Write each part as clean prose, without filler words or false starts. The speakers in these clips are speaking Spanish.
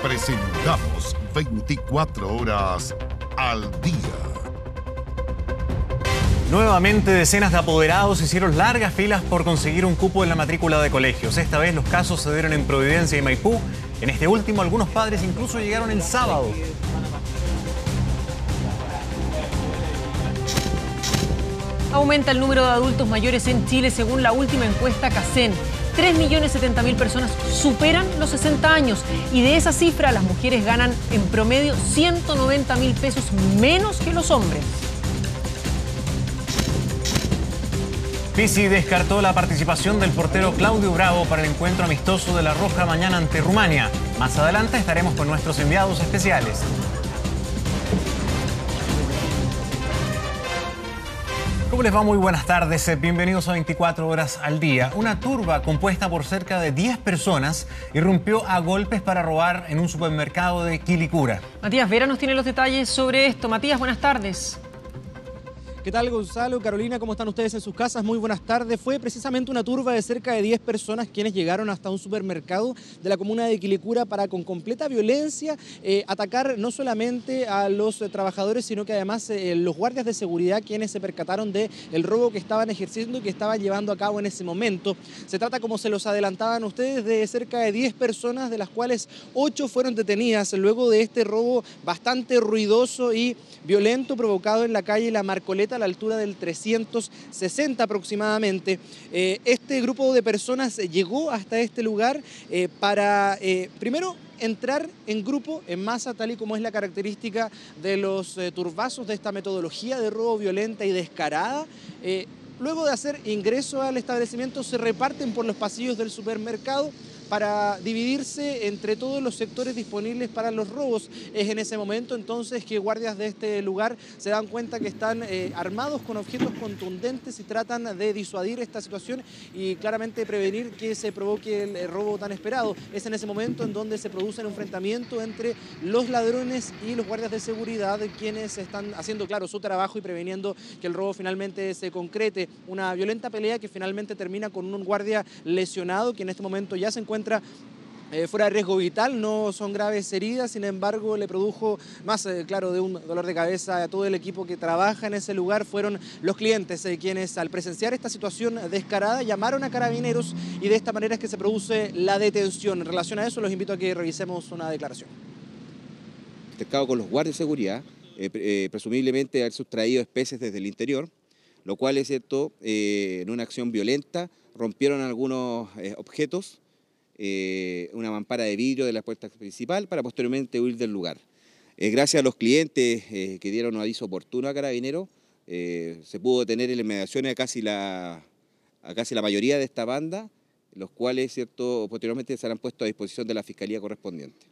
Presentamos 24 horas al día. Nuevamente decenas de apoderados hicieron largas filas por conseguir un cupo en la matrícula de colegios. Esta vez los casos se dieron en Providencia y Maipú. En este último, algunos padres incluso llegaron el sábado. Aumenta el número de adultos mayores en Chile según la última encuesta CACEN. 3.070.000 personas superan los 60 años y de esa cifra las mujeres ganan en promedio 190.000 pesos menos que los hombres. Pizzi descartó la participación del portero Claudio Bravo para el encuentro amistoso de La Roja mañana ante Rumania. Más adelante estaremos con nuestros enviados especiales. ¿Cómo les va? Muy buenas tardes. Bienvenidos a 24 horas al día. Una turba compuesta por cerca de 10 personas irrumpió a golpes para robar en un supermercado de Quilicura. Matías Vera nos tiene los detalles sobre esto. Matías, buenas tardes. ¿Qué tal, Gonzalo? Carolina, ¿cómo están ustedes en sus casas? Muy buenas tardes. Fue precisamente una turba de cerca de 10 personas quienes llegaron hasta un supermercado de la comuna de Quilicura para, con completa violencia, atacar no solamente a los trabajadores, sino que además los guardias de seguridad quienes se percataron del robo que estaban ejerciendo y que estaban llevando a cabo en ese momento. Se trata, como se los adelantaban ustedes, de cerca de 10 personas, de las cuales 8 fueron detenidas luego de este robo bastante ruidoso y violento provocado en la calle La Marcoleta, a la altura del 360 aproximadamente. Este grupo de personas llegó hasta este lugar para, primero, entrar en grupo, en masa, tal y como es la característica de los turbazos de esta metodología de robo violenta y descarada. Luego de hacer ingreso al establecimiento, se reparten por los pasillos del supermercado para dividirse entre todos los sectores disponibles para los robos. Es en ese momento entonces que guardias de este lugar se dan cuenta que están armados con objetos contundentes y tratan de disuadir esta situación y claramente prevenir que se provoque el robo tan esperado. Es en ese momento en donde se produce un enfrentamiento entre los ladrones y los guardias de seguridad, quienes están haciendo, claro, su trabajo y preveniendo que el robo finalmente se concrete. Una violenta pelea que finalmente termina con un guardia lesionado, que en este momento ya se encuentra fuera de riesgo vital. No son graves heridas, sin embargo le produjo más, claro, de un dolor de cabeza a todo el equipo que trabaja en ese lugar. Fueron los clientes quienes, al presenciar esta situación descarada, llamaron a Carabineros y de esta manera es que se produce la detención. En relación a eso los invito a que revisemos una declaración. Altercado con los guardias de seguridad, presumiblemente haber sustraído especies desde el interior, lo cual es cierto, en una acción violenta rompieron algunos objetos, una mampara de vidrio de la puerta principal para posteriormente huir del lugar. Gracias a los clientes que dieron un aviso oportuno a Carabineros, se pudo detener en las inmediaciones a casi la mayoría de esta banda, los cuales, cierto, posteriormente serán puestos a disposición de la Fiscalía correspondiente.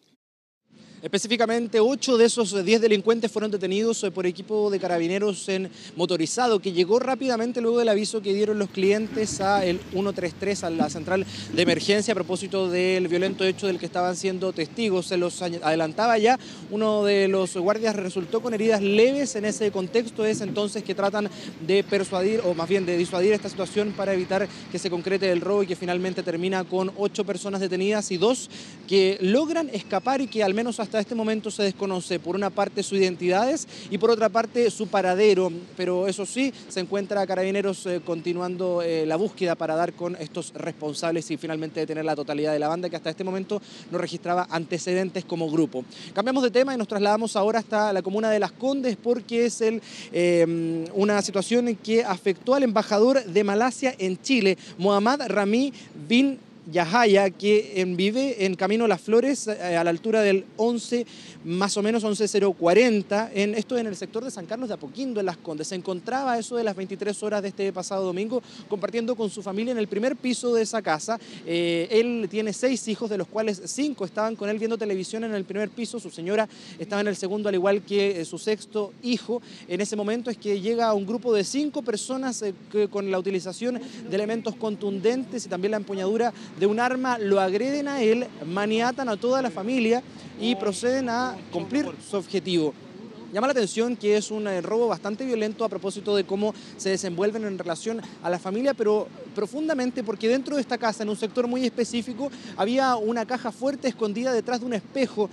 Específicamente 8 de esos 10 delincuentes fueron detenidos por equipo de Carabineros en motorizado, que llegó rápidamente luego del aviso que dieron los clientes a el 133, a la central de emergencia, a propósito del violento hecho del que estaban siendo testigos. Se los adelantaba ya, uno de los guardias resultó con heridas leves. En ese contexto es entonces que tratan de persuadir, o más bien de disuadir esta situación para evitar que se concrete el robo y que finalmente termina con 8 personas detenidas y 2 que logran escapar y que al menos hasta este momento se desconoce, por una parte, sus identidades y por otra parte su paradero, pero eso sí, se encuentra Carabineros continuando la búsqueda para dar con estos responsables y finalmente detener la totalidad de la banda, que hasta este momento no registraba antecedentes como grupo. Cambiamos de tema y nos trasladamos ahora hasta la comuna de Las Condes, porque es una situación que afectó al embajador de Malasia en Chile, Mohammad Rami bin Yahaya, que vive en Camino Las Flores, a la altura del 11, más o menos 11040, esto en el sector de San Carlos de Apoquindo, en Las Condes. Se encontraba a eso de las 23 horas de este pasado domingo, compartiendo con su familia en el primer piso de esa casa. Él tiene 6 hijos, de los cuales 5 estaban con él viendo televisión en el primer piso. Su señora estaba en el segundo, al igual que su 6º hijo. En ese momento es que llega un grupo de 5 personas que, con la utilización de elementos contundentes y también la empuñadura de un arma, lo agreden a él, maniatan a toda la familia y proceden a cumplir su objetivo. Llama la atención que es un robo bastante violento a propósito de cómo se desenvuelven en relación a la familia, pero profundamente porque dentro de esta casa, en un sector muy específico, había una caja fuerte escondida detrás de un espejo,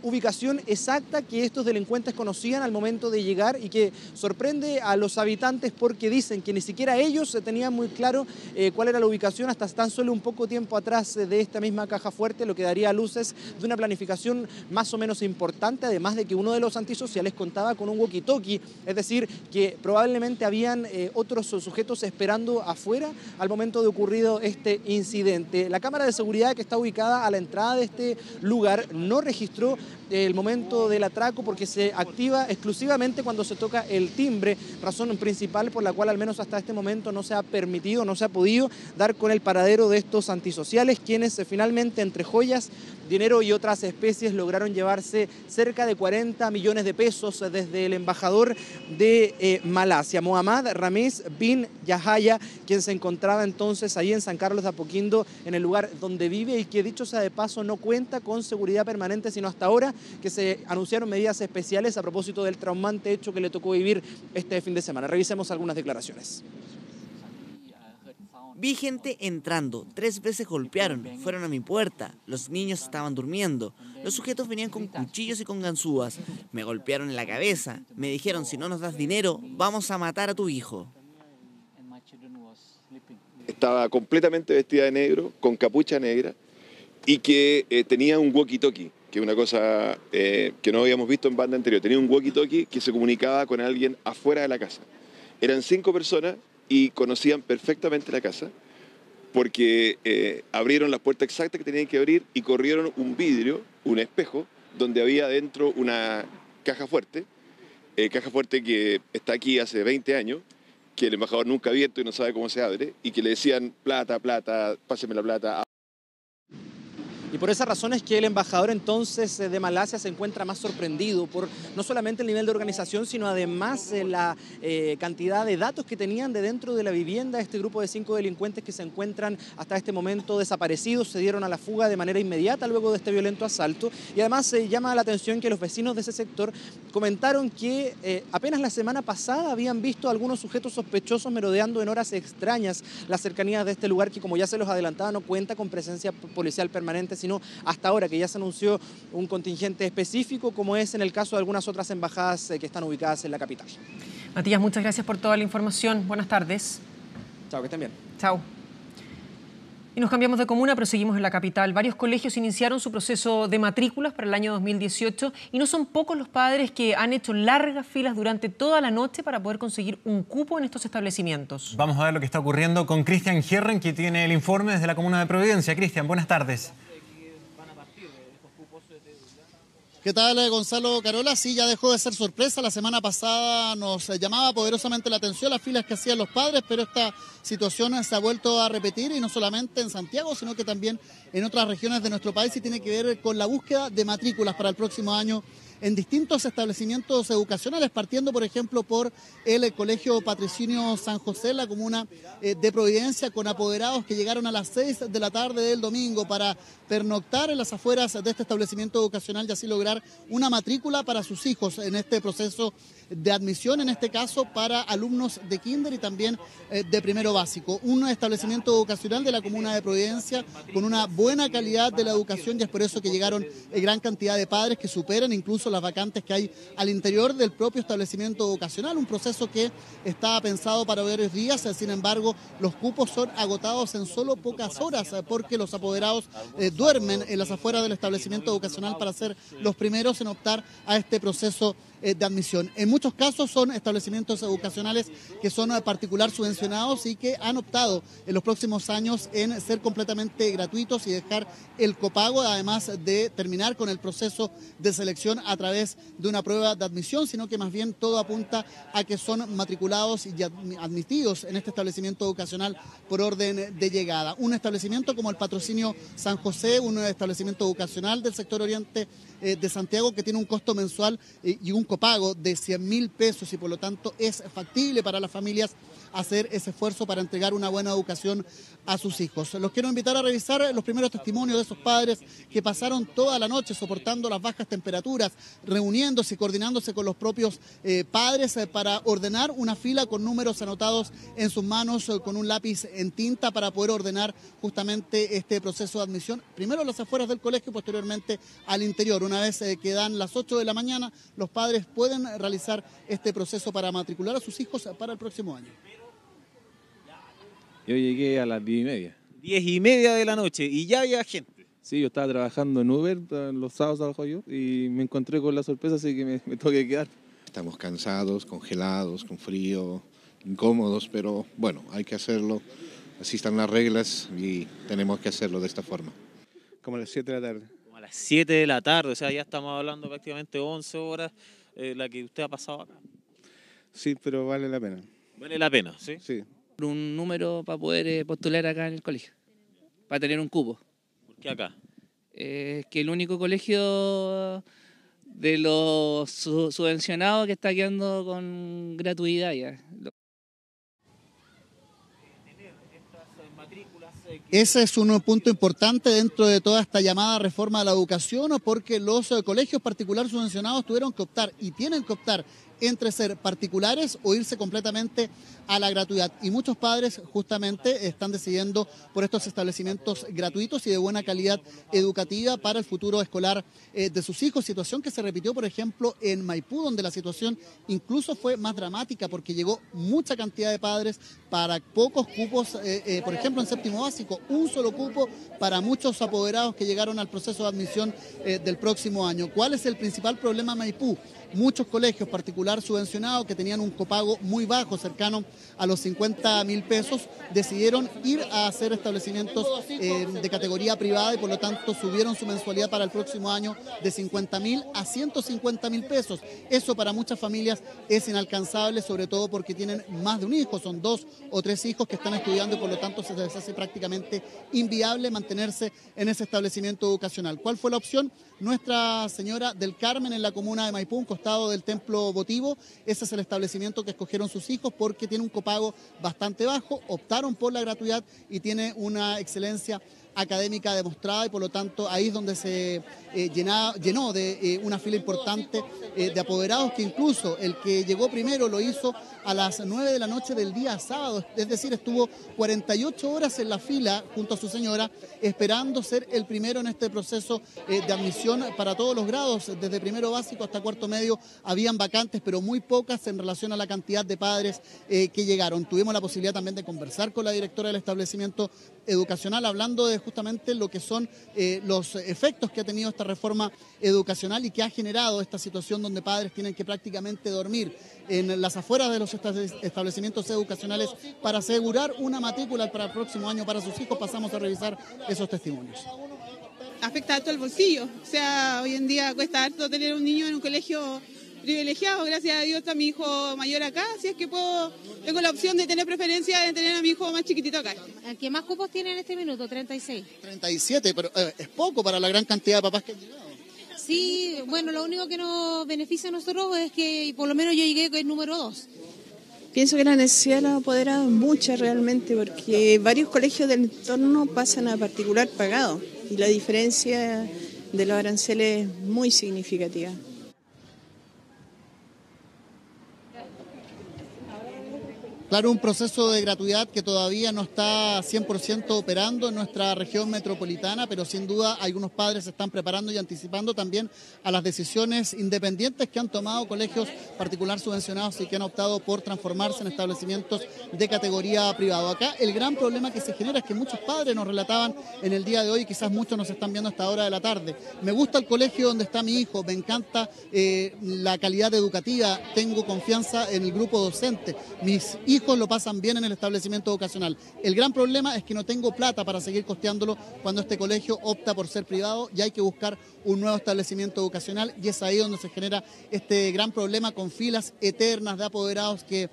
ubicación exacta que estos delincuentes conocían al momento de llegar y que sorprende a los habitantes porque dicen que ni siquiera ellos tenían muy claro cuál era la ubicación hasta tan solo un poco tiempo atrás de esta misma caja fuerte, lo que daría luces de una planificación más o menos importante, además de que uno de los antisociales contaba con un walkie-talkie, es decir, que probablemente habían otros sujetos esperando afuera al momento de ocurrido este incidente. La cámara de seguridad que está ubicada a la entrada de este lugar no registró el momento del atraco porque se activa exclusivamente cuando se toca el timbre, razón principal por la cual al menos hasta este momento no se ha permitido, no se ha podido dar con el paradero de estos antisociales, quienes finalmente entre joyas, dinero y otras especies lograron llevarse cerca de 40 millones de pesos desde el embajador de Malasia, Mohammad Ramiz bin Yahaya, quien se encontraba entonces ahí en San Carlos de Apoquindo, en el lugar donde vive y que dicho sea de paso no cuenta con seguridad permanente, sino hasta ahora que se anunciaron medidas especiales a propósito del traumante hecho que le tocó vivir este fin de semana. Revisemos algunas declaraciones. Vi gente entrando, 3 veces golpearon, fueron a mi puerta, los niños estaban durmiendo, los sujetos venían con cuchillos y con ganzúas, me golpearon en la cabeza, me dijeron si no nos das dinero, vamos a matar a tu hijo. Estaba completamente vestida de negro, con capucha negra y que tenía un walkie-talkie, que es una cosa que no habíamos visto en banda anterior, tenía un walkie-talkie que se comunicaba con alguien afuera de la casa. Eran 5 personas y conocían perfectamente la casa porque abrieron las puertas exactas que tenían que abrir y corrieron un vidrio, un espejo, donde había dentro una caja fuerte que está aquí hace 20 años, que el embajador nunca ha abierto y no sabe cómo se abre, y que le decían plata, plata, páseme la plata. Y por esa razón es que el embajador entonces de Malasia se encuentra más sorprendido por no solamente el nivel de organización, sino además la cantidad de datos que tenían de dentro de la vivienda. Este grupo de 5 delincuentes que se encuentran hasta este momento desaparecidos se dieron a la fuga de manera inmediata luego de este violento asalto. Y además se llama la atención que los vecinos de ese sector comentaron que apenas la semana pasada habían visto a algunos sujetos sospechosos merodeando en horas extrañas las cercanías de este lugar que, como ya se los adelantaba, no cuenta con presencia policial permanente, sino hasta ahora que ya se anunció un contingente específico, como es en el caso de algunas otras embajadas que están ubicadas en la capital. Matías, muchas gracias por toda la información. Buenas tardes. Chao, que estén bien. Chao. Y nos cambiamos de comuna, pero seguimos en la capital. Varios colegios iniciaron su proceso de matrículas para el año 2018 y no son pocos los padres que han hecho largas filas durante toda la noche para poder conseguir un cupo en estos establecimientos. Vamos a ver lo que está ocurriendo con Cristian Herren, que tiene el informe desde la comuna de Providencia. Cristian, buenas tardes. ¿Qué tal, Gonzalo, Carola? Sí, ya dejó de ser sorpresa. La semana pasada nos llamaba poderosamente la atención las filas que hacían los padres, pero esta situación se ha vuelto a repetir y no solamente en Santiago, sino que también en otras regiones de nuestro país y tiene que ver con la búsqueda de matrículas para el próximo año en distintos establecimientos educacionales, partiendo, por ejemplo, por el Colegio Patrocinio San José, en la comuna de Providencia, con apoderados que llegaron a las 6 de la tarde del domingo para pernoctar en las afueras de este establecimiento educacional y así lograr una matrícula para sus hijos en este proceso de admisión, en este caso para alumnos de kinder y también de primero básico. Un establecimiento educacional de la comuna de Providencia con una buena calidad de la educación y es por eso que llegaron gran cantidad de padres que superan incluso las vacantes que hay al interior del propio establecimiento educacional, un proceso que está pensado para varios días, sin embargo los cupos son agotados en solo pocas horas porque los apoderados duermen en las afueras del establecimiento educacional para ser los primeros en optar a este proceso de admisión. En muchos casos son establecimientos educacionales que son particular subvencionados y que han optado en los próximos años en ser completamente gratuitos y dejar el copago, además de terminar con el proceso de selección a través de una prueba de admisión, sino que más bien todo apunta a que son matriculados y admitidos en este establecimiento educacional por orden de llegada. Un establecimiento como el Patrocinio San José, un establecimiento educacional del sector oriente de Santiago que tiene un costo mensual y un copago de 100.000 pesos y por lo tanto es factible para las familias hacer ese esfuerzo para entregar una buena educación a sus hijos. Los quiero invitar a revisar los primeros testimonios de esos padres que pasaron toda la noche soportando las bajas temperaturas, reuniéndose y coordinándose con los propios padres para ordenar una fila con números anotados en sus manos con un lápiz en tinta para poder ordenar justamente este proceso de admisión, primero a las afueras del colegio y posteriormente al interior. Una vez que dan las 8 de la mañana, los padres pueden realizar este proceso para matricular a sus hijos para el próximo año. Yo llegué a las 10:30. 10:30 de la noche y ya había gente. Sí, yo estaba trabajando en Uber, los sábados trabajo yo, y me encontré con la sorpresa, así que me tuve que quedar. Estamos cansados, congelados, con frío, incómodos, pero bueno, hay que hacerlo. Así están las reglas y tenemos que hacerlo de esta forma. Como a las 7 de la tarde. Como a las 7 de la tarde, o sea, ya estamos hablando prácticamente 11 horas, la que usted ha pasado acá. Sí, pero vale la pena. Vale la pena, ¿sí? Sí. Un número para poder postular acá en el colegio, para tener un cupo. ¿Por qué acá? Es que el único colegio de los subvencionados que está quedando con gratuidad ya. Ese es un punto importante dentro de toda esta llamada reforma de la educación, porque los colegios particulares subvencionados tuvieron que optar y tienen que optar entre ser particulares o irse completamente a la gratuidad. Y muchos padres justamente están decidiendo por estos establecimientos gratuitos y de buena calidad educativa para el futuro escolar de sus hijos. Situación que se repitió, por ejemplo, en Maipú, donde la situación incluso fue más dramática porque llegó mucha cantidad de padres para pocos cupos, por ejemplo, en séptimo básico, un solo cupo para muchos apoderados que llegaron al proceso de admisión del próximo año. ¿Cuál es el principal problema en Maipú? Muchos colegios particulares subvencionados que tenían un copago muy bajo, cercano a los 50.000 pesos, decidieron ir a hacer establecimientos de categoría privada y por lo tanto subieron su mensualidad para el próximo año de 50.000 a 150.000 pesos. Eso para muchas familias es inalcanzable, sobre todo porque tienen más de un hijo, son 2 o 3 hijos que están estudiando y por lo tanto se les hace prácticamente inviable mantenerse en ese establecimiento educacional. ¿Cuál fue la opción? Nuestra Señora del Carmen en la comuna de Maipú, un costado del templo votivo. Ese es el establecimiento que escogieron sus hijos porque tiene un copago bastante bajo, optaron por la gratuidad y tiene una excelencia académica demostrada y por lo tanto ahí es donde se llenó de una fila importante de apoderados, que incluso el que llegó primero lo hizo a las 9 de la noche del día sábado, es decir, estuvo 48 horas en la fila junto a su señora esperando ser el primero en este proceso de admisión para todos los grados, desde primero básico hasta cuarto medio habían vacantes, pero muy pocas en relación a la cantidad de padres que llegaron. Tuvimos la posibilidad también de conversar con la directora del establecimiento educacional hablando de justamente lo que son los efectos que ha tenido esta reforma educacional y que ha generado esta situación donde padres tienen que prácticamente dormir en las afueras de los establecimientos educacionales para asegurar una matrícula para el próximo año para sus hijos. Pasamos a revisar esos testimonios. Afecta harto el bolsillo, o sea, hoy en día cuesta harto tener un niño en un colegio privilegiado. Gracias a Dios está mi hijo mayor acá, así es que tengo la opción de tener preferencia de tener a mi hijo más chiquitito acá. ¿El que más cupos tiene en este minuto? 36. 37, pero es poco para la gran cantidad de papás que han llegado. Sí, bueno, lo único que nos beneficia a nosotros es que por lo menos yo llegué con el número 2. Pienso que la necesidad de los apoderados es mucha realmente, porque varios colegios del entorno pasan a particular pagado y la diferencia de los aranceles es muy significativa. Claro, un proceso de gratuidad que todavía no está 100% operando en nuestra región metropolitana, pero sin duda algunos padres se están preparando y anticipando también a las decisiones independientes que han tomado colegios particular subvencionados y que han optado por transformarse en establecimientos de categoría privada. Acá el gran problema que se genera es que muchos padres nos relataban en el día de hoy, quizás muchos nos están viendo a esta hora de la tarde. Me gusta el colegio donde está mi hijo, me encanta la calidad educativa, tengo confianza en el grupo docente, mis hijos lo pasan bien en el establecimiento educacional. El gran problema es que no tengo plata para seguir costeándolo cuando este colegio opta por ser privado y hay que buscar un nuevo establecimiento educacional y es ahí donde se genera este gran problema con filas eternas de apoderados que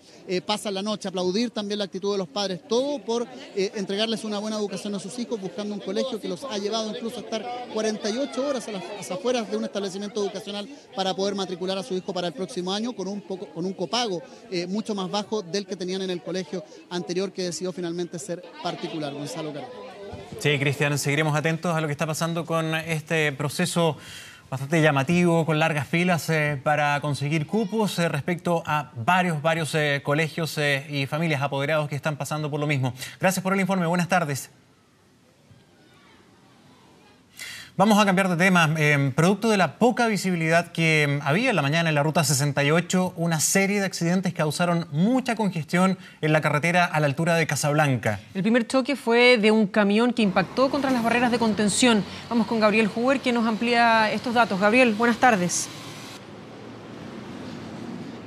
pasan la noche. Aplaudir también la actitud de los padres, todo por entregarles una buena educación a sus hijos, buscando un colegio que los ha llevado incluso a estar 48 horas a las afueras de un establecimiento educacional para poder matricular a su hijo para el próximo año con un copago mucho más bajo del que tenían en el colegio anterior, que decidió finalmente ser particular. Gonzalo Caro. Sí, Cristian, seguiremos atentos a lo que está pasando con este proceso Bastante llamativo, con largas filas para conseguir cupos respecto a varios colegios y familias apoderados que están pasando por lo mismo. Gracias por el informe. Buenas tardes. Vamos a cambiar de tema. Producto de la poca visibilidad que había en la mañana en la ruta 68, una serie de accidentes causaron mucha congestión en la carretera a la altura de Casablanca. El primer choque fue de un camión que impactó contra las barreras de contención. Vamos con Gabriel Huber, que nos amplía estos datos. Gabriel, buenas tardes.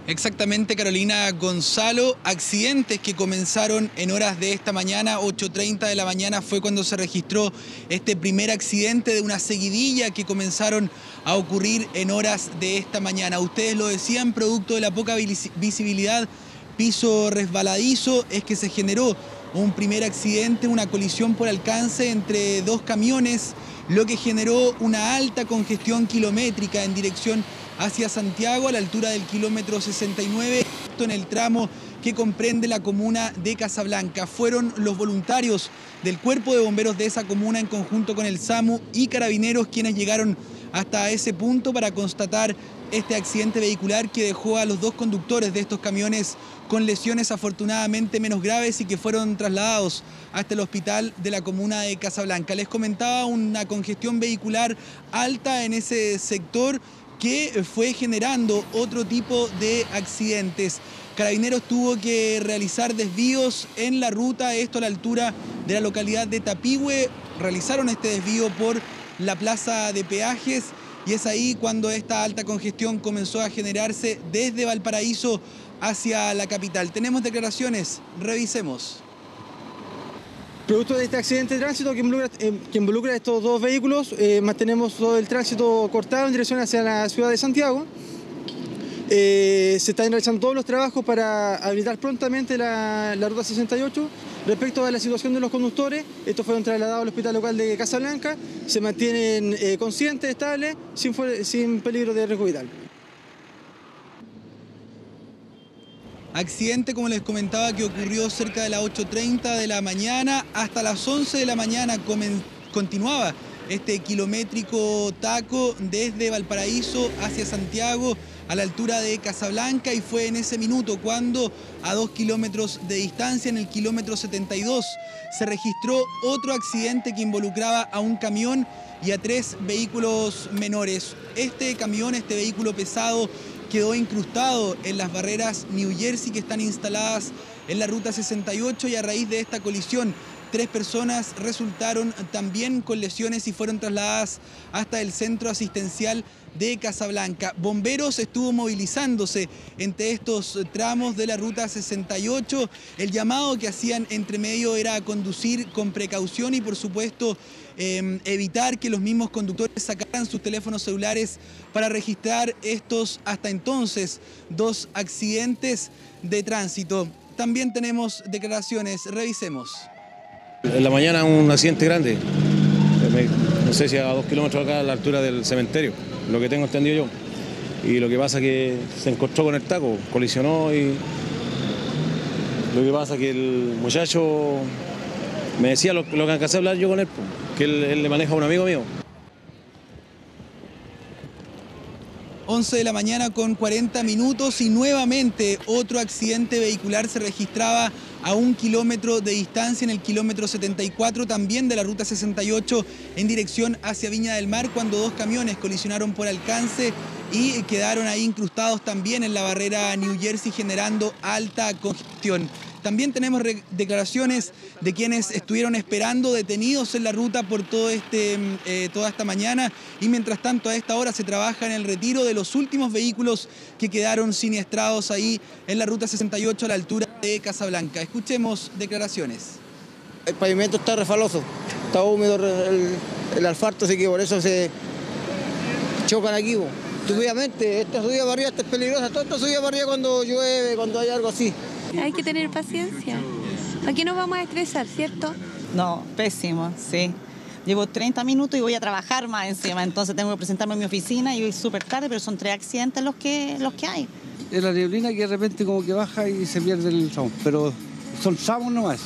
Exactamente, Carolina. Gonzalo, accidentes que comenzaron en horas de esta mañana, 8:30 de la mañana fue cuando se registró este primer accidente de una seguidilla que comenzaron a ocurrir en horas de esta mañana. Ustedes lo decían, producto de la poca visibilidad, piso resbaladizo, es que se generó un primer accidente, una colisión por alcance entre dos camiones, lo que generó una alta congestión kilométrica en dirección hacia Santiago, a la altura del kilómetro 69, en el tramo que comprende la comuna de Casablanca. Fueron los voluntarios del Cuerpo de Bomberos de esa comuna, en conjunto con el SAMU y Carabineros, quienes llegaron hasta ese punto para constatar este accidente vehicular que dejó a los dos conductores de estos camiones con lesiones afortunadamente menos graves y que fueron trasladados hasta el hospital de la comuna de Casablanca. Les comentaba, una congestión vehicular alta en ese sector que fue generando otro tipo de accidentes. Carabineros tuvo que realizar desvíos en la ruta, esto a la altura de la localidad de Tapigüe. Realizaron este desvío por la plaza de peajes y es ahí cuando esta alta congestión comenzó a generarse desde Valparaíso hacia la capital. Tenemos declaraciones, revisemos. Producto de este accidente de tránsito que involucra estos dos vehículos, mantenemos todo el tránsito cortado en dirección hacia la ciudad de Santiago. Se están realizando todos los trabajos para habilitar prontamente la ruta 68. Respecto a la situación de los conductores, estos fueron trasladados al hospital local de Casablanca, se mantienen conscientes, estables, sin peligro de riesgo vital. Accidente, como les comentaba, que ocurrió cerca de las 8:30 de la mañana. Hasta las 11 de la mañana continuaba este kilométrico taco desde Valparaíso hacia Santiago, a la altura de Casablanca, y fue en ese minuto cuando, a 2 kilómetros de distancia, en el kilómetro 72, se registró otro accidente que involucraba a un camión y a 3 vehículos menores. Este camión, este vehículo pesado, quedó incrustado en las barreras New Jersey que están instaladas en la ruta 68, y a raíz de esta colisión 3 personas resultaron también con lesiones y fueron trasladadas hasta el centro asistencial de Casablanca. Bomberos estuvo movilizándose entre estos tramos de la ruta 68. El llamado que hacían entre medio era conducir con precaución y, por supuesto, evitar que los mismos conductores sacaran sus teléfonos celulares para registrar estos, hasta entonces, 2 accidentes de tránsito. También tenemos declaraciones, revisemos. En la mañana un accidente grande, no sé si a 2 kilómetros acá a la altura del cementerio, lo que tengo entendido yo. Y lo que pasa es que se encontró con el taco, colisionó, y lo que pasa es que el muchacho me decía lo que alcancé a hablar yo con él, que él le maneja a un amigo mío. 11 de la mañana con 40 minutos y nuevamente otro accidente vehicular se registraba a 1 kilómetro de distancia, en el kilómetro 74 también de la ruta 68 en dirección hacia Viña del Mar, cuando 2 camiones colisionaron por alcance y quedaron ahí incrustados también en la barrera New Jersey, generando alta congestión. También tenemos declaraciones de quienes estuvieron esperando detenidos en la ruta por toda esta mañana, y mientras tanto a esta hora se trabaja en el retiro de los últimos vehículos que quedaron siniestrados ahí en la ruta 68 a la altura de Casablanca. Escuchemos declaraciones. El pavimento está refaloso, está húmedo el asfalto, así que por eso se chocan aquí. Obviamente, esta subida para arriba es peligrosa, toda esta subida para arriba cuando llueve, cuando hay algo así. Hay que tener paciencia. Aquí nos vamos a estresar, ¿cierto? No, pésimo, sí. Llevo 30 minutos y voy a trabajar más encima, entonces tengo que presentarme en mi oficina y voy súper tarde, pero son 3 accidentes los que hay. Es la neblina que de repente como que baja y se pierde el sound, pero son sound nomás.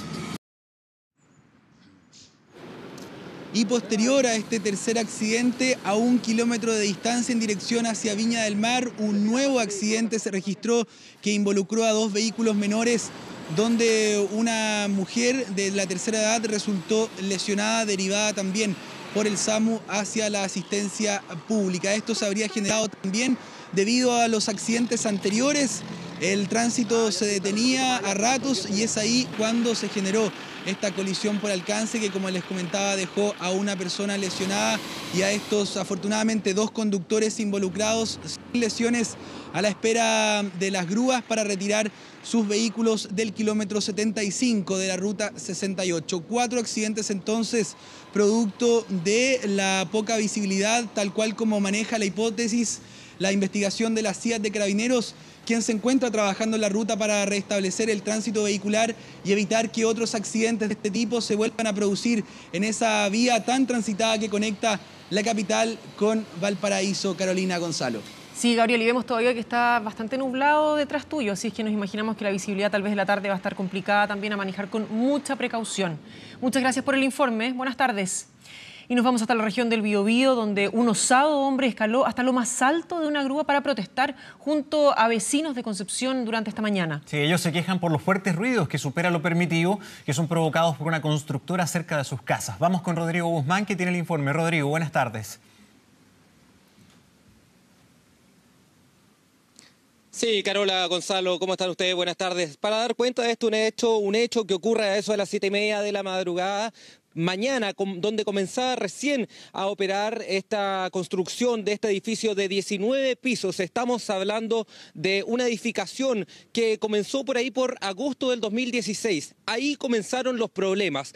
Y posterior a este tercer accidente, a 1 kilómetro de distancia en dirección hacia Viña del Mar, un nuevo accidente se registró que involucró a 2 vehículos menores, donde una mujer de la tercera edad resultó lesionada, derivada también por el SAMU hacia la asistencia pública. Esto se habría generado también debido a los accidentes anteriores. El tránsito se detenía a ratos y es ahí cuando se generó esta colisión por alcance que, como les comentaba, dejó a una persona lesionada y a estos, afortunadamente, 2 conductores involucrados sin lesiones, a la espera de las grúas para retirar sus vehículos del kilómetro 75 de la ruta 68. 4 accidentes entonces, producto de la poca visibilidad, tal cual como maneja la hipótesis, la investigación de las CIAT de Carabineros, quien se encuentra trabajando en la ruta para restablecer el tránsito vehicular y evitar que otros accidentes de este tipo se vuelvan a producir en esa vía tan transitada que conecta la capital con Valparaíso. Carolina, Gonzalo. Sí, Gabriel, y vemos todavía que está bastante nublado detrás tuyo, así es que nos imaginamos que la visibilidad tal vez de la tarde va a estar complicada también, a manejar con mucha precaución. Muchas gracias por el informe. Buenas tardes. Y nos vamos hasta la región del Biobío, donde un osado hombre escaló hasta lo más alto de una grúa para protestar junto a vecinos de Concepción durante esta mañana. Sí, ellos se quejan por los fuertes ruidos que superan lo permitido, que son provocados por una constructora cerca de sus casas. Vamos con Rodrigo Guzmán, que tiene el informe. Rodrigo, buenas tardes. Sí, Carola, Gonzalo, ¿cómo están ustedes? Buenas tardes. Para dar cuenta de esto, un hecho que ocurre a eso de las 7:30 de la madrugada, mañana, donde comenzaba recién a operar esta construcción de este edificio de 19 pisos. Estamos hablando de una edificación que comenzó por ahí por agosto del 2016. Ahí comenzaron los problemas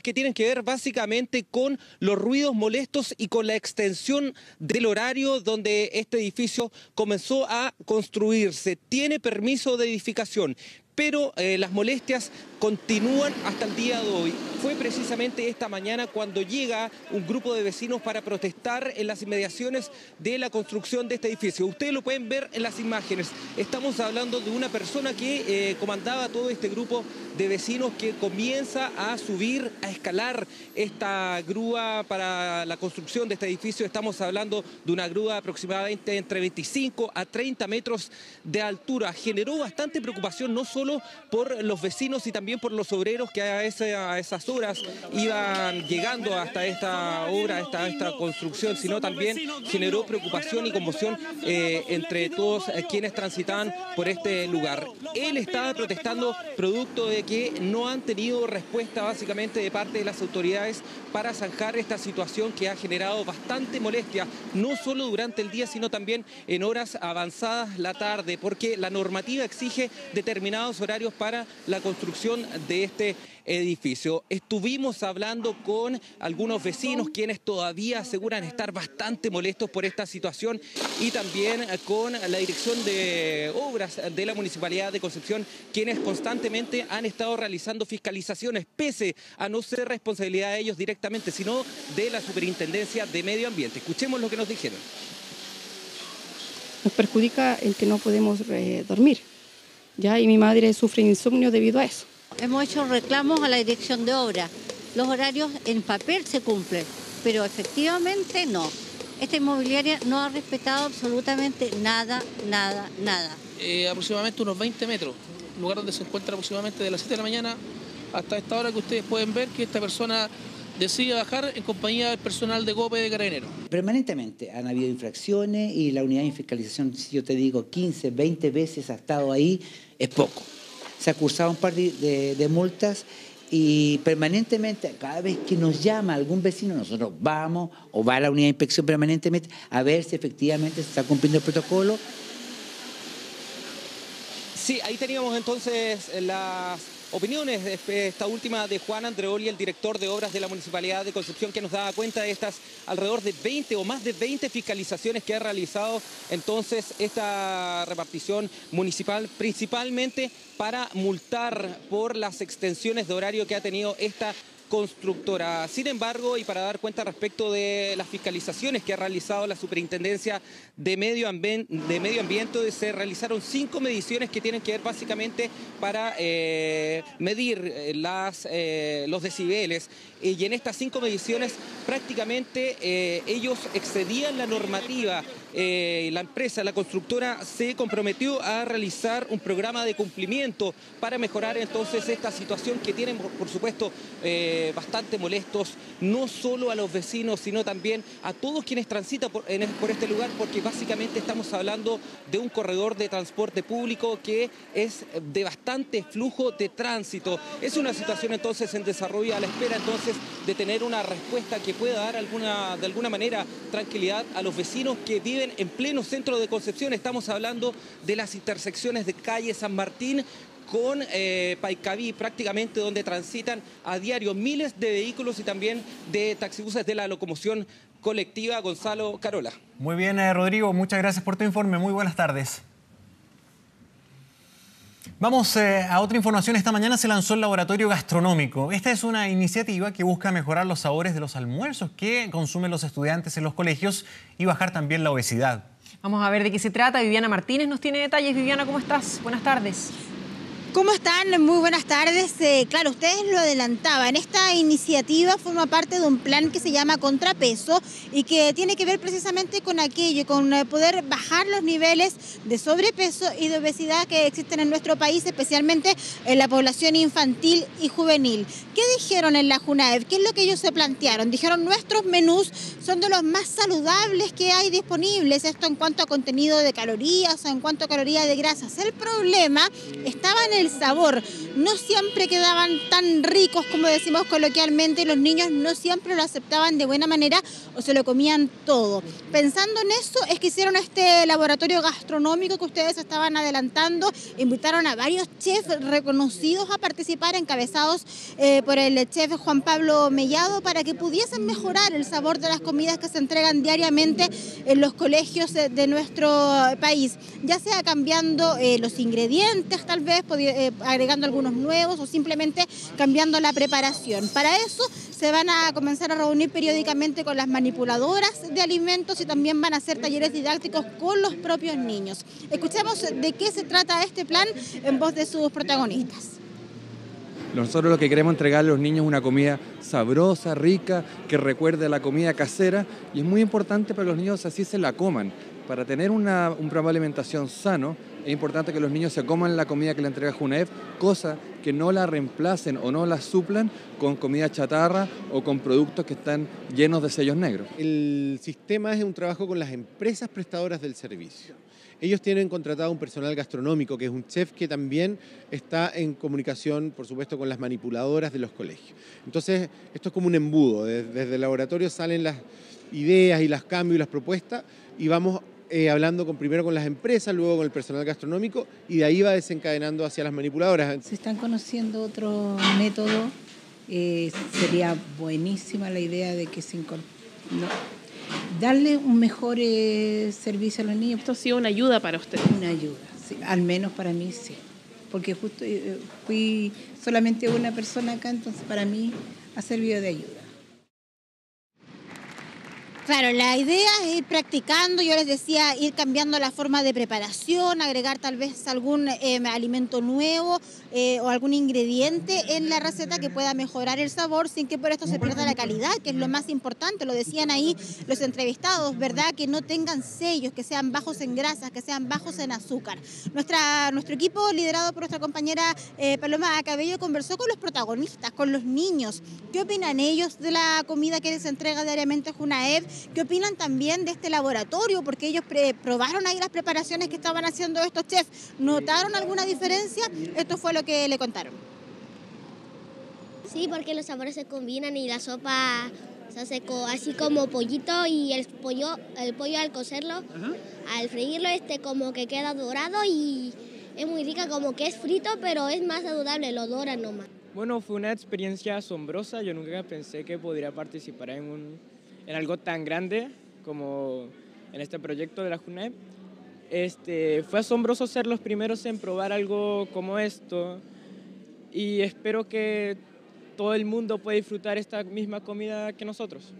que tienen que ver básicamente con los ruidos molestos y con la extensión del horario donde este edificio comenzó a construirse. Tiene permiso de edificación, pero las molestias continúan hasta el día de hoy. Fue precisamente esta mañana cuando llega un grupo de vecinos para protestar en las inmediaciones de la construcción de este edificio. Ustedes lo pueden ver en las imágenes. Estamos hablando de una persona que comandaba todo este grupo de vecinos que comienza a subir, a escalar esta grúa para la construcción de este edificio. Estamos hablando de una grúa aproximadamente entre 25 a 30 metros de altura. Generó bastante preocupación no solo por los vecinos y también por los obreros que a esas horas iban llegando hasta esta obra, hasta esta construcción, sino también generó preocupación y conmoción entre todos quienes transitaban por este lugar. Él estaba protestando producto de que no han tenido respuesta básicamente de parte de las autoridades para zanjar esta situación que ha generado bastante molestia, no solo durante el día, sino también en horas avanzadas la tarde, porque la normativa exige determinados horarios para la construcción de este edificio. Estuvimos hablando con algunos vecinos quienes todavía aseguran estar bastante molestos por esta situación y también con la Dirección de Obras de la Municipalidad de Concepción, quienes constantemente han estado realizando fiscalizaciones, pese a no ser responsabilidad de ellos directamente, sino de la Superintendencia de Medio Ambiente. Escuchemos lo que nos dijeron. Nos perjudica el que no podemos dormir, ¿ya? Y mi madre sufre insomnio debido a eso. Hemos hecho reclamos a la Dirección de Obras. Los horarios en papel se cumplen, pero efectivamente no. Esta inmobiliaria no ha respetado absolutamente nada. Aproximadamente unos 20 metros, lugar donde se encuentra aproximadamente de las 7 de la mañana hasta esta hora que ustedes pueden ver que esta persona decide bajar en compañía del personal de GOPE de Carabineros. Permanentemente han habido infracciones y la unidad de fiscalización, si yo te digo 15, 20 veces ha estado ahí, es poco. Se ha cursado un par de multas y permanentemente, cada vez que nos llama algún vecino, nosotros vamos o va a la unidad de inspección permanentemente a ver si efectivamente se está cumpliendo el protocolo. Sí, ahí teníamos entonces las opiniones, esta última de Juan Andreoli, el director de obras de la Municipalidad de Concepción, que nos daba cuenta de estas alrededor de 20 o más de 20 fiscalizaciones que ha realizado entonces esta repartición municipal, principalmente para multar por las extensiones de horario que ha tenido esta constructora. Sin embargo, y para dar cuenta respecto de las fiscalizaciones que ha realizado la Superintendencia de Medio Ambiente, se realizaron 5 mediciones que tienen que ver básicamente para medir los decibeles. Y en estas 5 mediciones prácticamente ellos excedían la normativa. La empresa, la constructora, se comprometió a realizar un programa de cumplimiento para mejorar entonces esta situación que tienen, por supuesto, bastante molestos, no solo a los vecinos, sino también a todos quienes transitan por este lugar, porque básicamente estamos hablando de un corredor de transporte público que es de bastante flujo de tránsito. Es una situación entonces en desarrollo, a la espera entonces de tener una respuesta que pueda dar de alguna manera tranquilidad a los vecinos que viven en pleno centro de Concepción. Estamos hablando de las intersecciones de calle San Martín con Paicaví, prácticamente donde transitan a diario miles de vehículos y también de taxibuses de la locomoción colectiva. Gonzalo, Carola. Muy bien, Rodrigo, muchas gracias por tu informe. Muy buenas tardes. Vamos a otra información. Esta mañana se lanzó el laboratorio gastronómico. Esta es una iniciativa que busca mejorar los sabores de los almuerzos que consumen los estudiantes en los colegios y bajar también la obesidad. Vamos a ver de qué se trata. Viviana Martínez nos tiene detalles. Viviana, ¿cómo estás? Buenas tardes. ¿Cómo están? Muy buenas tardes. Claro, ustedes lo adelantaban. Esta iniciativa forma parte de un plan que se llama Contrapeso y que tiene que ver precisamente con aquello, con poder bajar los niveles de sobrepeso y de obesidad que existen en nuestro país, especialmente en la población infantil y juvenil. ¿Qué dijeron en la JUNAEV? ¿Qué es lo que ellos se plantearon? Dijeron, nuestros menús son de los más saludables que hay disponibles, esto en cuanto a contenido de calorías o en cuanto a calorías de grasas. El problema estaba en el sabor. No siempre quedaban tan ricos como decimos coloquialmente y los niños no siempre lo aceptaban de buena manera o se lo comían todo. Pensando en eso es que hicieron este laboratorio gastronómico que ustedes estaban adelantando. Invitaron a varios chefs reconocidos a participar, encabezados por el chef Juan Pablo Mellado, para que pudiesen mejorar el sabor de las comidas que se entregan diariamente en los colegios de nuestro país, ya sea cambiando los ingredientes, tal vez agregando algunos nuevos o simplemente cambiando la preparación. Para eso se van a comenzar a reunir periódicamente con las manipuladoras de alimentos y también van a hacer talleres didácticos con los propios niños. Escuchemos de qué se trata este plan en voz de sus protagonistas. Nosotros lo que queremos entregarle a los niños es una comida sabrosa, rica, que recuerde a la comida casera, y es muy importante para que los niños así se la coman. Para tener un programa de alimentación sano, es importante que los niños se coman la comida que le entrega JUNAEV, cosa que no la reemplacen o no la suplan con comida chatarra o con productos que están llenos de sellos negros. El sistema es un trabajo con las empresas prestadoras del servicio. Ellos tienen contratado un personal gastronómico, que es un chef que también está en comunicación, por supuesto, con las manipuladoras de los colegios. Entonces, esto es como un embudo. Desde el laboratorio salen las ideas y los cambios y las propuestas y vamos hablando primero con las empresas, luego con el personal gastronómico y de ahí va desencadenando hacia las manipuladoras. Se están conociendo otros métodos. Sería buenísima la idea de que darle un mejor servicio a los niños. ¿Esto ha sido una ayuda para usted? Una ayuda, sí, al menos para mí sí, porque justo fui solamente una persona acá, entonces para mí ha servido de ayuda. Claro, la idea es ir practicando, yo les decía, ir cambiando la forma de preparación, agregar tal vez algún alimento nuevo o algún ingrediente en la receta que pueda mejorar el sabor sin que por esto se pierda la calidad, que es lo más importante, lo decían ahí los entrevistados, ¿verdad? Que no tengan sellos, que sean bajos en grasas, que sean bajos en azúcar. Nuestro equipo, liderado por nuestra compañera Paloma Cabello, conversó con los protagonistas, con los niños. ¿Qué opinan ellos de la comida que les entrega diariamente JUNAEV? ¿Qué opinan también de este laboratorio? Porque ellos probaron ahí las preparaciones que estaban haciendo estos chefs. ¿Notaron alguna diferencia? Esto fue lo que le contaron. Sí, porque los sabores se combinan y la sopa se hace así como pollito y el pollo al cocerlo, al freírlo como que queda dorado y es muy rica, como que es frito, pero es más saludable, lo doran nomás. Bueno, fue una experiencia asombrosa. Yo nunca pensé que podría participar en algo tan grande como en este proyecto de la JUNAEV. Fue asombroso ser los primeros en probar algo como esto y espero que todo el mundo puede disfrutar esta misma comida que nosotros.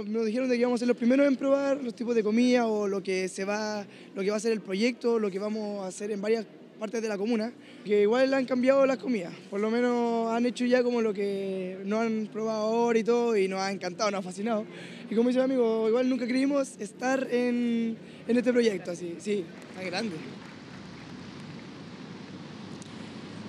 Nos dijeron de que íbamos a ser los primeros en probar los tipos de comida o lo que va a ser el proyecto, lo que vamos a hacer en varias partes de la comuna, que igual han cambiado las comidas, por lo menos han hecho ya como lo que no han probado ahora y todo, y nos ha encantado, nos ha fascinado. Y como dice mi amigo, igual nunca creímos estar en este proyecto, así, sí, tan grande.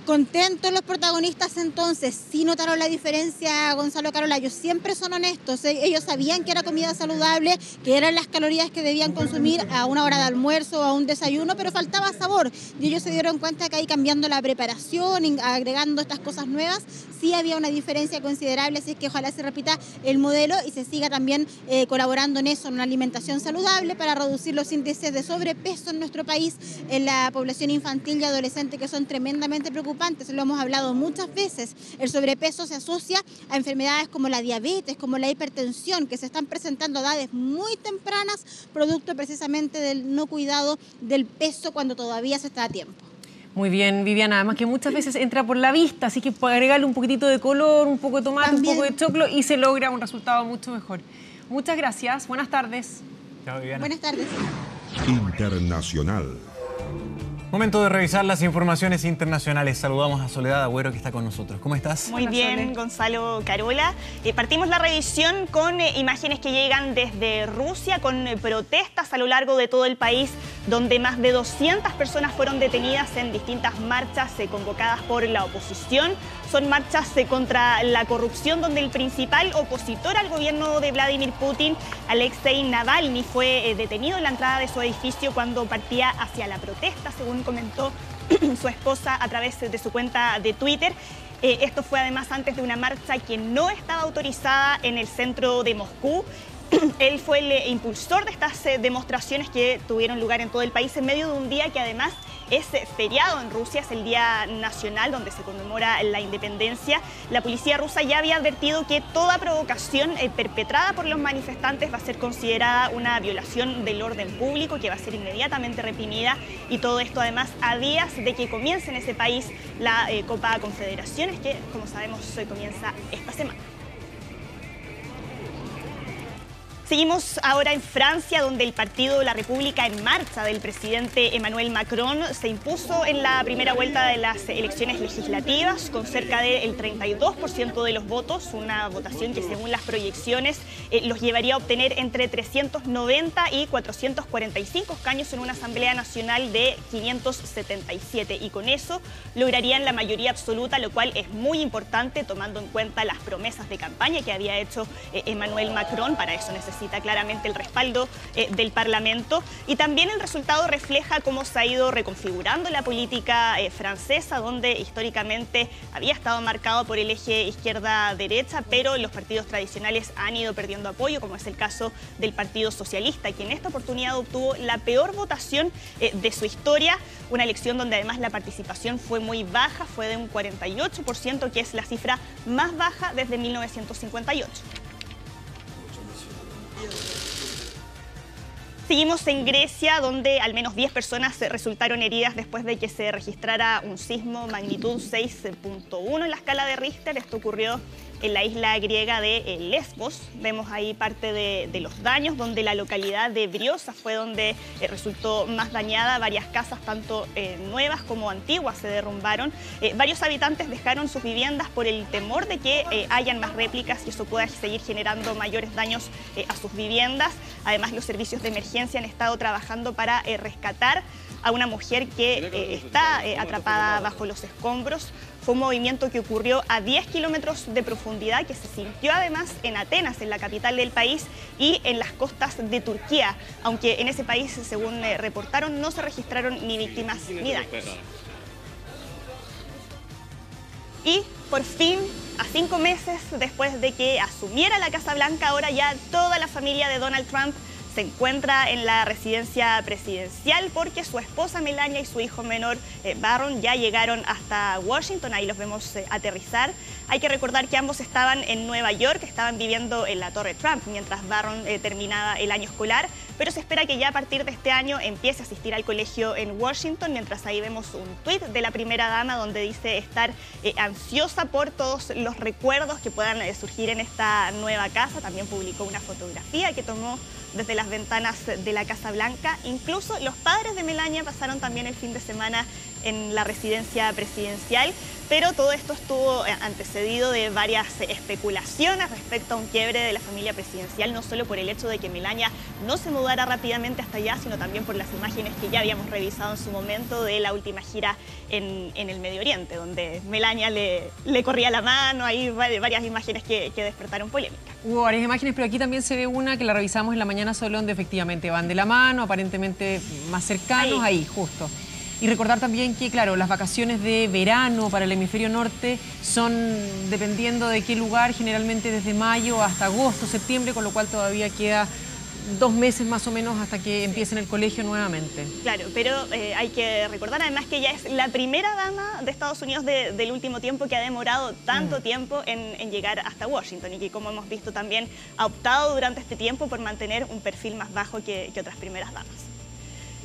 Contentos los protagonistas entonces, sí notaron la diferencia, Gonzalo, Carola, ellos siempre son honestos, ellos sabían que era comida saludable, que eran las calorías que debían consumir a una hora de almuerzo o a un desayuno, pero faltaba sabor y ellos se dieron cuenta que ahí cambiando la preparación, agregando estas cosas nuevas, sí había una diferencia considerable, así que ojalá se repita el modelo y se siga también colaborando en eso, en una alimentación saludable para reducir los índices de sobrepeso en nuestro país, en la población infantil y adolescente que son tremendamente preocupantes. Lo hemos hablado muchas veces, el sobrepeso se asocia a enfermedades como la diabetes, como la hipertensión, que se están presentando a edades muy tempranas, producto precisamente del no cuidado del peso cuando todavía se está a tiempo. Muy bien, Viviana, además que muchas veces entra por la vista, así que puede agregarle un poquitito de color, un poco de tomate, también un poco de choclo y se logra un resultado mucho mejor. Muchas gracias, buenas tardes. Chao, Viviana. Buenas tardes. Internacional. Momento de revisar las informaciones internacionales. Saludamos a Soledad Agüero, que está con nosotros. ¿Cómo estás? Muy bien, Gonzalo, Carola. Partimos la revisión con imágenes que llegan desde Rusia, con protestas a lo largo de todo el país, donde más de 200 personas fueron detenidas en distintas marchas convocadas por la oposición. Son marchas contra la corrupción, donde el principal opositor al gobierno de Vladimir Putin, Alexei Navalny, fue detenido en la entrada de su edificio cuando partía hacia la protesta, según comentó su esposa a través de su cuenta de Twitter. Esto fue además antes de una marcha que no estaba autorizada en el centro de Moscú. Él fue el impulsor de estas demostraciones que tuvieron lugar en todo el país en medio de un día que además es feriado en Rusia, es el Día Nacional donde se conmemora la independencia. La policía rusa ya había advertido que toda provocación perpetrada por los manifestantes va a ser considerada una violación del orden público, que va a ser inmediatamente reprimida, y todo esto además a días de que comience en ese país la Copa Confederaciones, que como sabemos comienza esta semana. Seguimos ahora en Francia, donde el partido La República en Marcha del presidente Emmanuel Macron se impuso en la primera vuelta de las elecciones legislativas con cerca del 32% de los votos, una votación que según las proyecciones los llevaría a obtener entre 390 y 445 escaños en una Asamblea Nacional de 577, y con eso lograrían la mayoría absoluta, lo cual es muy importante tomando en cuenta las promesas de campaña que había hecho Emmanuel Macron. Para eso necesita claramente el respaldo del Parlamento, y también el resultado refleja cómo se ha ido reconfigurando la política francesa, donde históricamente había estado marcado por el eje izquierda-derecha, pero los partidos tradicionales han ido perdiendo apoyo, como es el caso del Partido Socialista, que en esta oportunidad obtuvo la peor votación de su historia, una elección donde además la participación fue muy baja, fue de un 48%, que es la cifra más baja desde 1958. Seguimos en Grecia, donde al menos 10 personas resultaron heridas después de que se registrara un sismo magnitud 6.1 en la escala de Richter. Esto ocurrió en la isla griega de Lesbos. Vemos ahí parte de los daños, donde la localidad de Briosa fue donde resultó más dañada. Varias casas, tanto nuevas como antiguas, se derrumbaron. Varios habitantes dejaron sus viviendas por el temor de que hayan más réplicas y eso pueda seguir generando mayores daños a sus viviendas. Además, los servicios de emergencia han estado trabajando para rescatar a una mujer que está atrapada bajo los escombros. Fue un movimiento que ocurrió a 10 kilómetros de profundidad, que se sintió además en Atenas, en la capital del país, y en las costas de Turquía, aunque en ese país, según reportaron, no se registraron ni víctimas ni daños. Y por fin, a 5 meses después de que asumiera la Casa Blanca, ahora ya toda la familia de Donald Trump se encuentra en la residencia presidencial porque su esposa Melania y su hijo menor Barron ya llegaron hasta Washington. Ahí los vemos aterrizar. Hay que recordar que ambos estaban en Nueva York, estaban viviendo en la Torre Trump mientras Barron terminaba el año escolar. pero se espera que ya a partir de este año empiece a asistir al colegio en Washington, mientras ahí vemos un tuit de la primera dama donde dice estar ansiosa por todos los recuerdos que puedan surgir en esta nueva casa. También publicó una fotografía que tomó desde las ventanas de la Casa Blanca. Incluso los padres de Melania pasaron también el fin de semana en la residencia presidencial, pero todo esto estuvo antecedido de varias especulaciones respecto a un quiebre de la familia presidencial, no solo por el hecho de que Melania no se mudara rápidamente hasta allá, sino también por las imágenes que ya habíamos revisado en su momento de la última gira en el Medio Oriente, donde Melania le corría la mano. Hay varias imágenes que despertaron polémica. Hubo varias imágenes, pero aquí también se ve una que la revisamos en la mañana solo, donde efectivamente van de la mano, aparentemente más cercanos, ahí justo. Y recordar también que, claro, las vacaciones de verano para el hemisferio norte son, dependiendo de qué lugar, generalmente desde mayo hasta agosto, septiembre, con lo cual todavía queda 2 meses más o menos hasta que empiecen el colegio nuevamente. Claro, pero hay que recordar además que ella es la primera dama de Estados Unidos del último tiempo que ha demorado tanto tiempo en llegar hasta Washington, y que, como hemos visto, también ha optado durante este tiempo por mantener un perfil más bajo que otras primeras damas.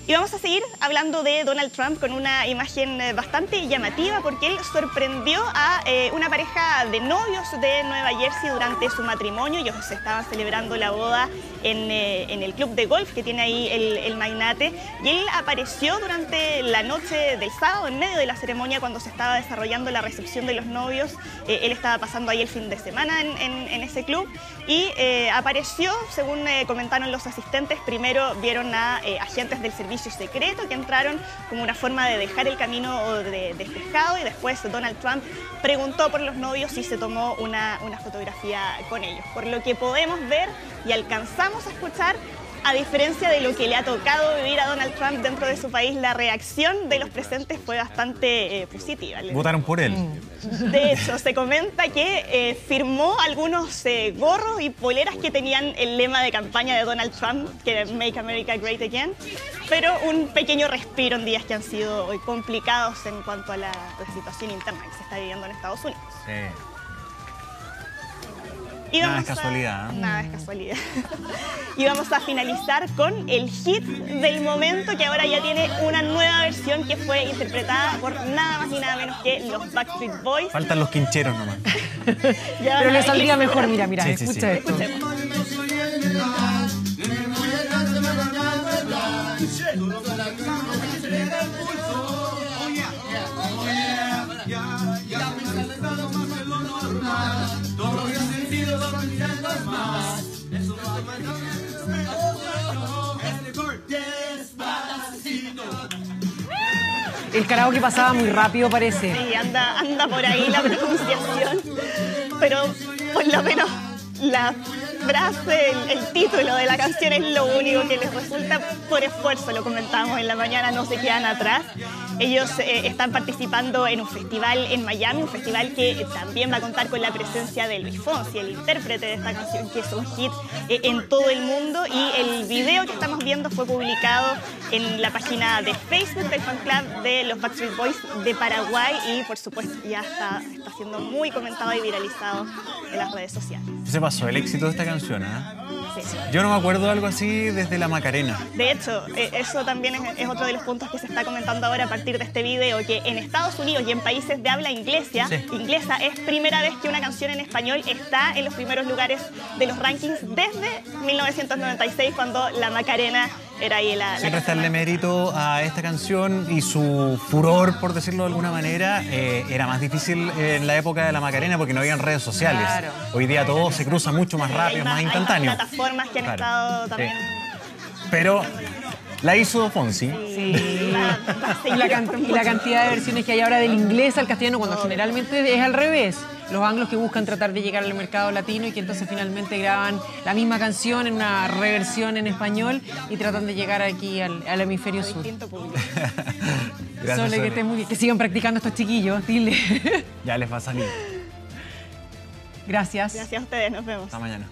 Y vamos a seguir hablando de Donald Trump con una imagen bastante llamativa, porque él sorprendió a una pareja de novios de Nueva Jersey durante su matrimonio. Ellos se estaban celebrando la boda en el club de golf que tiene ahí el magnate, y él apareció durante la noche del sábado, en medio de la ceremonia, cuando se estaba desarrollando la recepción de los novios. Él estaba pasando ahí el fin de semana en ese club, y apareció, según comentaron los asistentes. Primero vieron a agentes del servicio secreto que entraron como una forma de dejar el camino despejado, y después Donald Trump preguntó por los novios y se tomó una fotografía con ellos. Por lo que podemos ver y alcanzamos a escuchar, a diferencia de lo que le ha tocado vivir a Donald Trump dentro de su país, la reacción de los presentes fue bastante positiva. Votaron por él. De hecho, se comenta que firmó algunos gorros y poleras que tenían el lema de campaña de Donald Trump, que era Make America Great Again, pero un pequeño respiro en días que han sido complicados en cuanto a la situación interna que se está viviendo en Estados Unidos. Sí. Y nada es casualidad. Nada es casualidad. Y vamos a finalizar con el hit del momento, que ahora ya tiene una nueva versión que fue interpretada por nada más ni nada menos que los Backstreet Boys. Faltan los quincheros nomás. Pero le saldría mejor, mira, sí, escucha esto. El karaoke pasaba muy rápido, parece. Sí, anda por ahí la pronunciación, pero por lo menos la frase, el título de la canción es lo único que les resulta por esfuerzo. Lo comentábamos en la mañana, no se quedan atrás. Ellos están participando en un festival en Miami, un festival que también va a contar con la presencia de Luis Fonsi, el intérprete de esta canción, que es un hit en todo el mundo. Y el video que estamos viendo fue publicado en la página de Facebook del fan club de los Backstreet Boys de Paraguay, y por supuesto ya está siendo muy comentado y viralizado en las redes sociales. Se pasó el éxito de esta canción, ¿eh? Sí. Yo no me acuerdo de algo así desde la Macarena. De hecho, eso también es otro de los puntos que se está comentando ahora a partir de este video, que en Estados Unidos y en países de habla inglesa es primera vez que una canción en español está en los primeros lugares de los rankings desde 1996, cuando la Macarena era ahí la Siempre está el mérito a esta canción, y su furor, por decirlo de alguna manera, era más difícil en la época de la Macarena porque no habían redes sociales. Claro. Hoy día todo se cruza mucho más rápido, más instantáneo. Hay plataformas que han estado también. Pero la hizo Fonsi. Sí. Y la cantidad de versiones que hay ahora del inglés al castellano, cuando generalmente es al revés. Los anglos que buscan tratar de llegar al mercado latino y que entonces finalmente graban la misma canción en una reversión en español y tratan de llegar aquí al hemisferio sur. Gracias, Sole, que sigan practicando estos chiquillos, dile. Ya les va a salir. Gracias. Gracias a ustedes, nos vemos. Hasta mañana.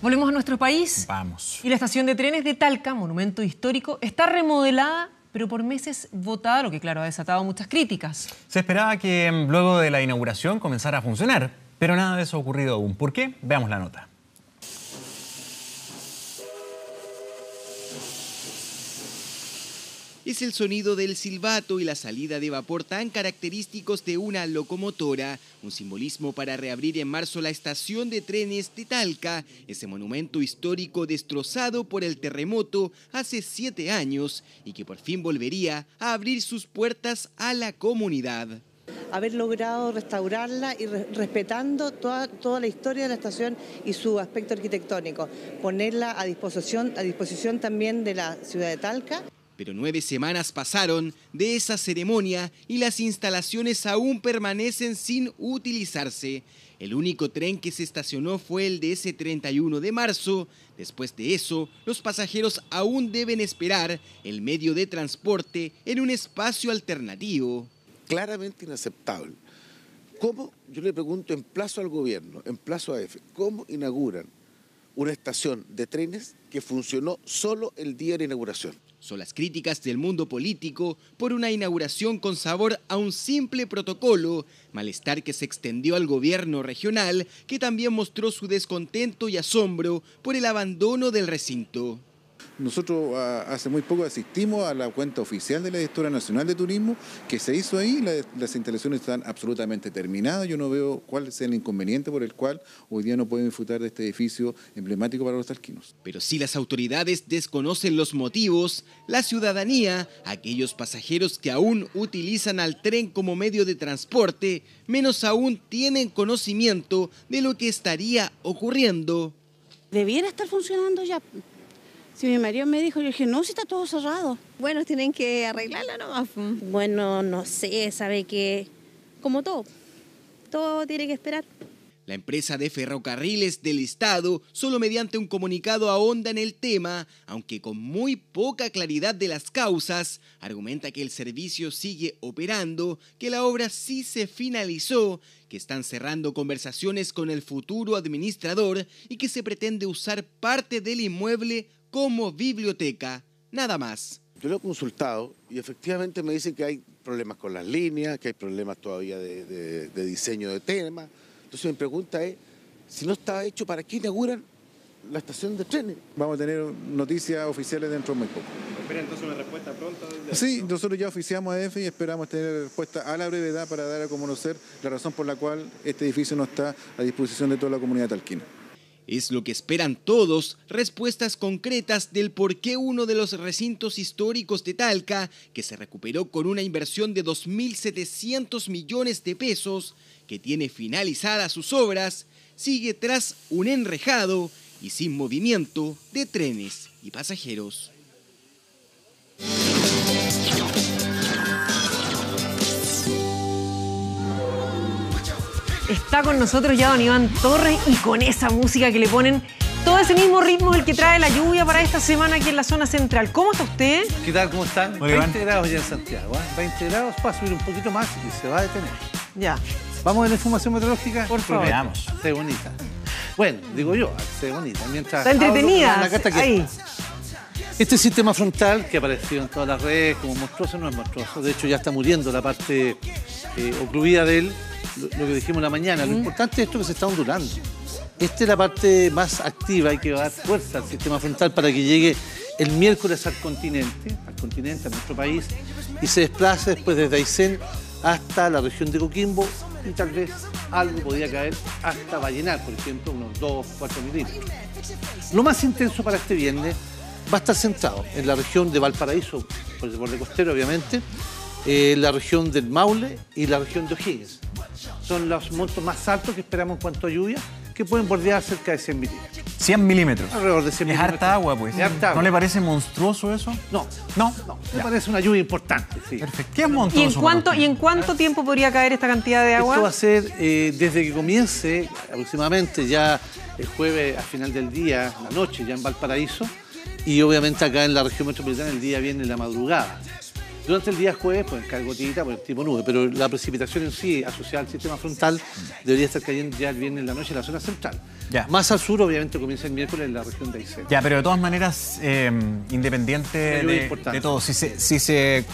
Volvemos a nuestro país. Vamos. Y la estación de trenes de Talca, monumento histórico, está remodelada, pero por meses votada, lo que claro ha desatado muchas críticas. Se esperaba que luego de la inauguración comenzara a funcionar, pero nada de eso ha ocurrido aún. ¿Por qué? Veamos la nota. es el sonido del silbato y la salida de vapor tan característicos de una locomotora, un simbolismo para reabrir en marzo la estación de trenes de Talca, ese monumento histórico destrozado por el terremoto hace 7 años y que por fin volvería a abrir sus puertas a la comunidad. Haber logrado restaurarla y respetando toda la historia de la estación y su aspecto arquitectónico, ponerla a disposición también de la ciudad de Talca. Pero 9 semanas pasaron de esa ceremonia y las instalaciones aún permanecen sin utilizarse. El único tren que se estacionó fue el de ese 31 de marzo. Después de eso, los pasajeros aún deben esperar el medio de transporte en un espacio alternativo. Claramente inaceptable. ¿Cómo? Yo le pregunto, emplazo al gobierno, emplazo a EFE, ¿cómo inauguran una estación de trenes que funcionó solo el día de la inauguración? Son las críticas del mundo político por una inauguración con sabor a un simple protocolo, malestar que se extendió al gobierno regional, que también mostró su descontento y asombro por el abandono del recinto. Nosotros hace muy poco asistimos a la cuenta oficial de la Directora Nacional de Turismo que se hizo ahí, las instalaciones están absolutamente terminadas, yo no veo cuál sea el inconveniente por el cual hoy día no pueden disfrutar de este edificio emblemático para los talquinos. Pero si las autoridades desconocen los motivos, la ciudadanía, aquellos pasajeros que aún utilizan al tren como medio de transporte, menos aún tienen conocimiento de lo que estaría ocurriendo. Debiera estar funcionando ya. Si mi marido me dijo, yo dije, no, si está todo cerrado. Bueno, tienen que arreglarla nomás. Bueno, no sé, sabe que como todo tiene que esperar. La empresa de ferrocarriles del Estado solo mediante un comunicado ahonda en el tema, aunque con muy poca claridad de las causas, argumenta que el servicio sigue operando, que la obra sí se finalizó, que están cerrando conversaciones con el futuro administrador y que se pretende usar parte del inmueble como biblioteca, nada más. Yo lo he consultado y efectivamente me dicen que hay problemas con las líneas, que hay problemas todavía de diseño de temas. Entonces mi pregunta es, si no estaba hecho, ¿para qué inauguran la estación de trenes? Vamos a tener noticias oficiales dentro de muy poco. ¿Espera entonces una respuesta pronta? Sí, nosotros ya oficiamos a EFE y esperamos tener respuesta a la brevedad para dar a conocer la razón por la cual este edificio no está a disposición de toda la comunidad talquina. Es lo que esperan todos, respuestas concretas del por qué uno de los recintos históricos de Talca, que se recuperó con una inversión de 2.700 millones de pesos, que tiene finalizadas sus obras, sigue tras un enrejado y sin movimiento de trenes y pasajeros. Está con nosotros ya don Iván Torres y con esa música que le ponen, todo ese mismo ritmo es el que trae la lluvia para esta semana aquí en la zona central. ¿Cómo está usted? ¿Qué tal? ¿Cómo están? Muy 20 grados ya en Santiago. 20 grados, va a subir un poquito más y se va a detener. Ya. ¿Vamos a la información meteorológica? Por favor. Veamos. Sé bonita. Bueno, digo yo, sé bonita. Mientras está entretenida. Ahí. Este sistema frontal que apareció en todas las redes como monstruoso no es monstruoso. De hecho, ya está muriendo la parte ocluida de él. Lo que dijimos en la mañana, lo importante es esto que se está ondulando. Esta es la parte más activa, hay que dar fuerza al sistema frontal para que llegue el miércoles al continente, a nuestro país, y se desplace después desde Aysén hasta la región de Coquimbo y tal vez algo podría caer hasta Vallenar, por ejemplo, unos 2-4 milímetros. Lo más intenso para este viernes va a estar centrado en la región de Valparaíso, por el borde costero obviamente, la región del Maule y la región de O'Higgins. Son los montos más altos que esperamos en cuanto a lluvia, que pueden bordear cerca de 100 milímetros. 100 milímetros. Alrededor de 100 milímetros. Es harta agua, pues. ¿No le parece monstruoso eso? No. ¿No? Me parece una lluvia importante, sí. Perfecto. ¿Qué es monstruoso? ¿Y en cuánto tiempo podría caer esta cantidad de agua? Esto va a ser desde que comience, aproximadamente ya el jueves a final del día, la noche, ya en Valparaíso, y obviamente acá en la región metropolitana el día viene en la madrugada. Durante el día jueves, pues cae gotita por el tipo nube, pero la precipitación en sí, asociada al sistema frontal, debería estar cayendo ya el viernes en la noche en la zona central. Ya. Más al sur, obviamente, comienza el miércoles en la región de Aysén. Ya, pero de todas maneras, independiente de todo, si se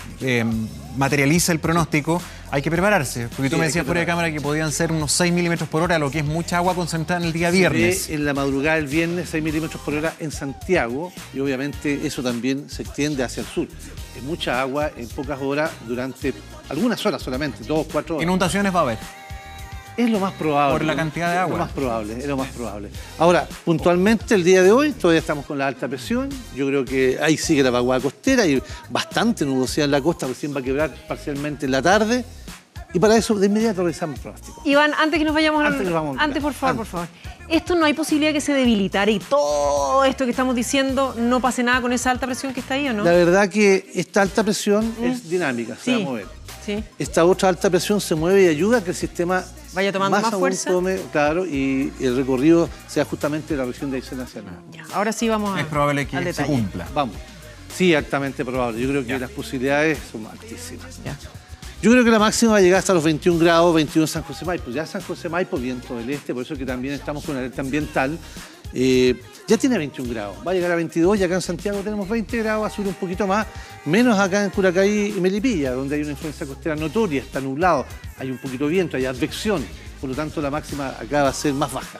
materializa el pronóstico, Hay que prepararse, porque tú me decías fuera de cámara que podían ser unos 6 milímetros por hora, lo que es mucha agua concentrada en el día viernes. En la madrugada del viernes 6 milímetros por hora en Santiago, y obviamente eso también se extiende hacia el sur. Es mucha agua en pocas horas durante algunas horas solamente, 2 o 4 horas. Inundaciones va a haber. Es lo más probable. Por la cantidad de agua. Es lo más probable. Ahora, puntualmente el día de hoy todavía estamos con la alta presión. Yo creo que ahí sigue la vaguada costera y bastante nubosidad en la costa, recién va a quebrar parcialmente en la tarde. Y para eso de inmediato realizamos el pronóstico. Iván, antes que nos vayamos... Antes, por favor. ¿Esto no hay posibilidad que se debilitara y todo esto que estamos diciendo no pase nada con esa alta presión que está ahí o no? La verdad que esta alta presión es dinámica, se va a mover. Sí. Esta otra alta presión se mueve y ayuda a que el sistema vaya tomando más fuerza. Claro, y el recorrido sea justamente de la región de Aysén hacia el norte. Ahora sí vamos a... Es probable que se cumpla. Vamos. Sí, altamente probable. Yo creo que las posibilidades son altísimas. Yo creo que la máxima va a llegar hasta los 21 grados, 21 en San José Maipo. Ya San José Maipo, viento del este, por eso que también estamos con alerta ambiental. Ya tiene 21 grados, va a llegar a 22 y acá en Santiago tenemos 20 grados, va a subir un poquito más, menos acá en Curacaví y Melipilla, donde hay una influencia costera notoria, está nublado, hay un poquito de viento, hay advección, por lo tanto la máxima acá va a ser más baja.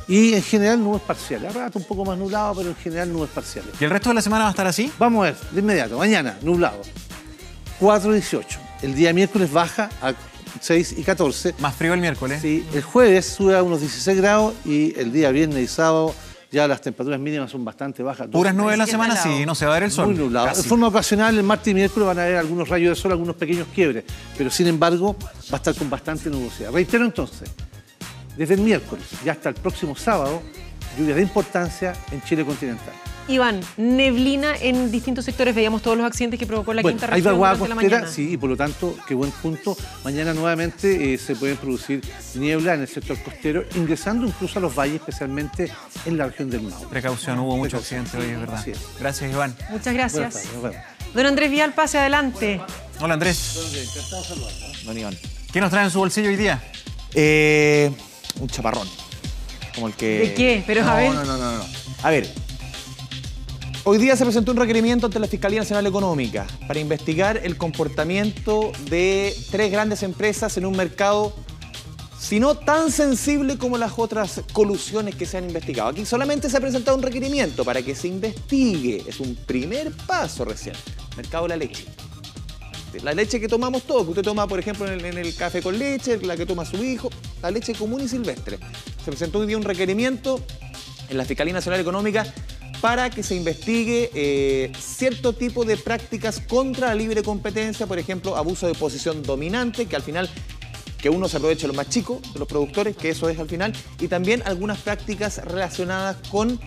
Y en general nubes parciales, a rato un poco más nublado, pero en general nubes parciales. ¿Y el resto de la semana va a estar así? Vamos a ver, de inmediato, mañana nublado, 4-18, el día miércoles baja a 6 y 14. Más frío el miércoles. Sí, el jueves sube a unos 16 grados y el día viernes y sábado ya las temperaturas mínimas son bastante bajas. Puras nubes la semana, sí, no se va a ver el sol. Muy nublado. Casi. De forma ocasional, el martes y miércoles van a haber algunos rayos de sol, algunos pequeños quiebres, pero sin embargo va a estar con bastante nubosidad. Reitero entonces, desde el miércoles y hasta el próximo sábado, lluvias de importancia en Chile continental. Iván, neblina en distintos sectores, veíamos todos los accidentes que provocó la quinta región hay vaguada durante la costera, mañana. sí, y por lo tanto, qué buen punto. Mañana nuevamente se pueden producir niebla en el sector costero, ingresando incluso a los valles, especialmente en la región del Maule. Precaución, hubo muchos accidentes hoy, es verdad. Sí. Gracias, Iván. Muchas gracias. Buenas tardes, nos vemos. Don Andrés Vial, pase adelante. Hola, Andrés. Encantado de saludar. Don Iván. ¿Qué nos trae en su bolsillo hoy día? Un chaparrón. Como el que... ¿De qué? Pero a ver. No. A ver. Hoy día se presentó un requerimiento ante la Fiscalía Nacional Económica para investigar el comportamiento de 3 grandes empresas en un mercado, si no tan sensible como las otras colusiones que se han investigado. Aquí solamente se ha presentado un requerimiento para que se investigue. Es un primer paso recién. Mercado de la leche. La leche que tomamos todos, que usted toma, por ejemplo, en el café con leche, la que toma su hijo, la leche común y silvestre. Se presentó hoy día un requerimiento en la Fiscalía Nacional Económica para que se investigue cierto tipo de prácticas contra la libre competencia, por ejemplo, abuso de posición dominante, que al final que uno se aproveche lo más chico de los productores, que eso es al final, y también algunas prácticas relacionadas con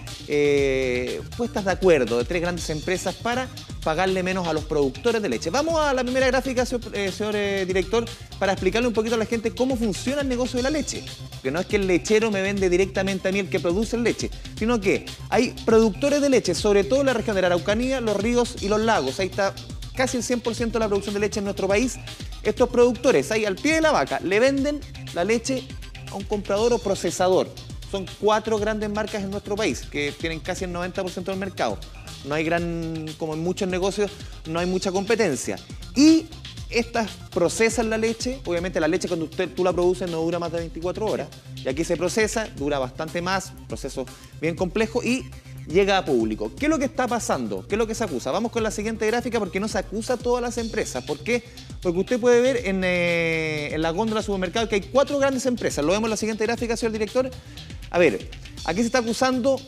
puestas de acuerdo de 3 grandes empresas para pagarle menos a los productores de leche. Vamos a la primera gráfica, señor director, para explicarle un poquito a la gente cómo funciona el negocio de la leche. Que no es que el lechero me vende directamente a mí el que produce leche, sino que hay productores de leche, sobre todo en la región de la Araucanía, los ríos y los lagos. Ahí está casi el 100% de la producción de leche en nuestro país. Estos productores ahí al pie de la vaca le venden la leche a un comprador o procesador. Son 4 grandes marcas en nuestro país que tienen casi el 90% del mercado. No hay como en muchos negocios, no hay mucha competencia. Y estas procesan la leche. Obviamente la leche cuando tú la produces no dura más de 24 horas. Y aquí se procesa, dura bastante más, proceso bien complejo y llega a público. ¿Qué es lo que está pasando? ¿Qué es lo que se acusa? Vamos con la siguiente gráfica porque no se acusa a todas las empresas. ¿Por qué? Porque usted puede ver en la góndola de supermercado que hay 4 grandes empresas. Lo vemos en la siguiente gráfica, señor director. A ver, aquí se está acusando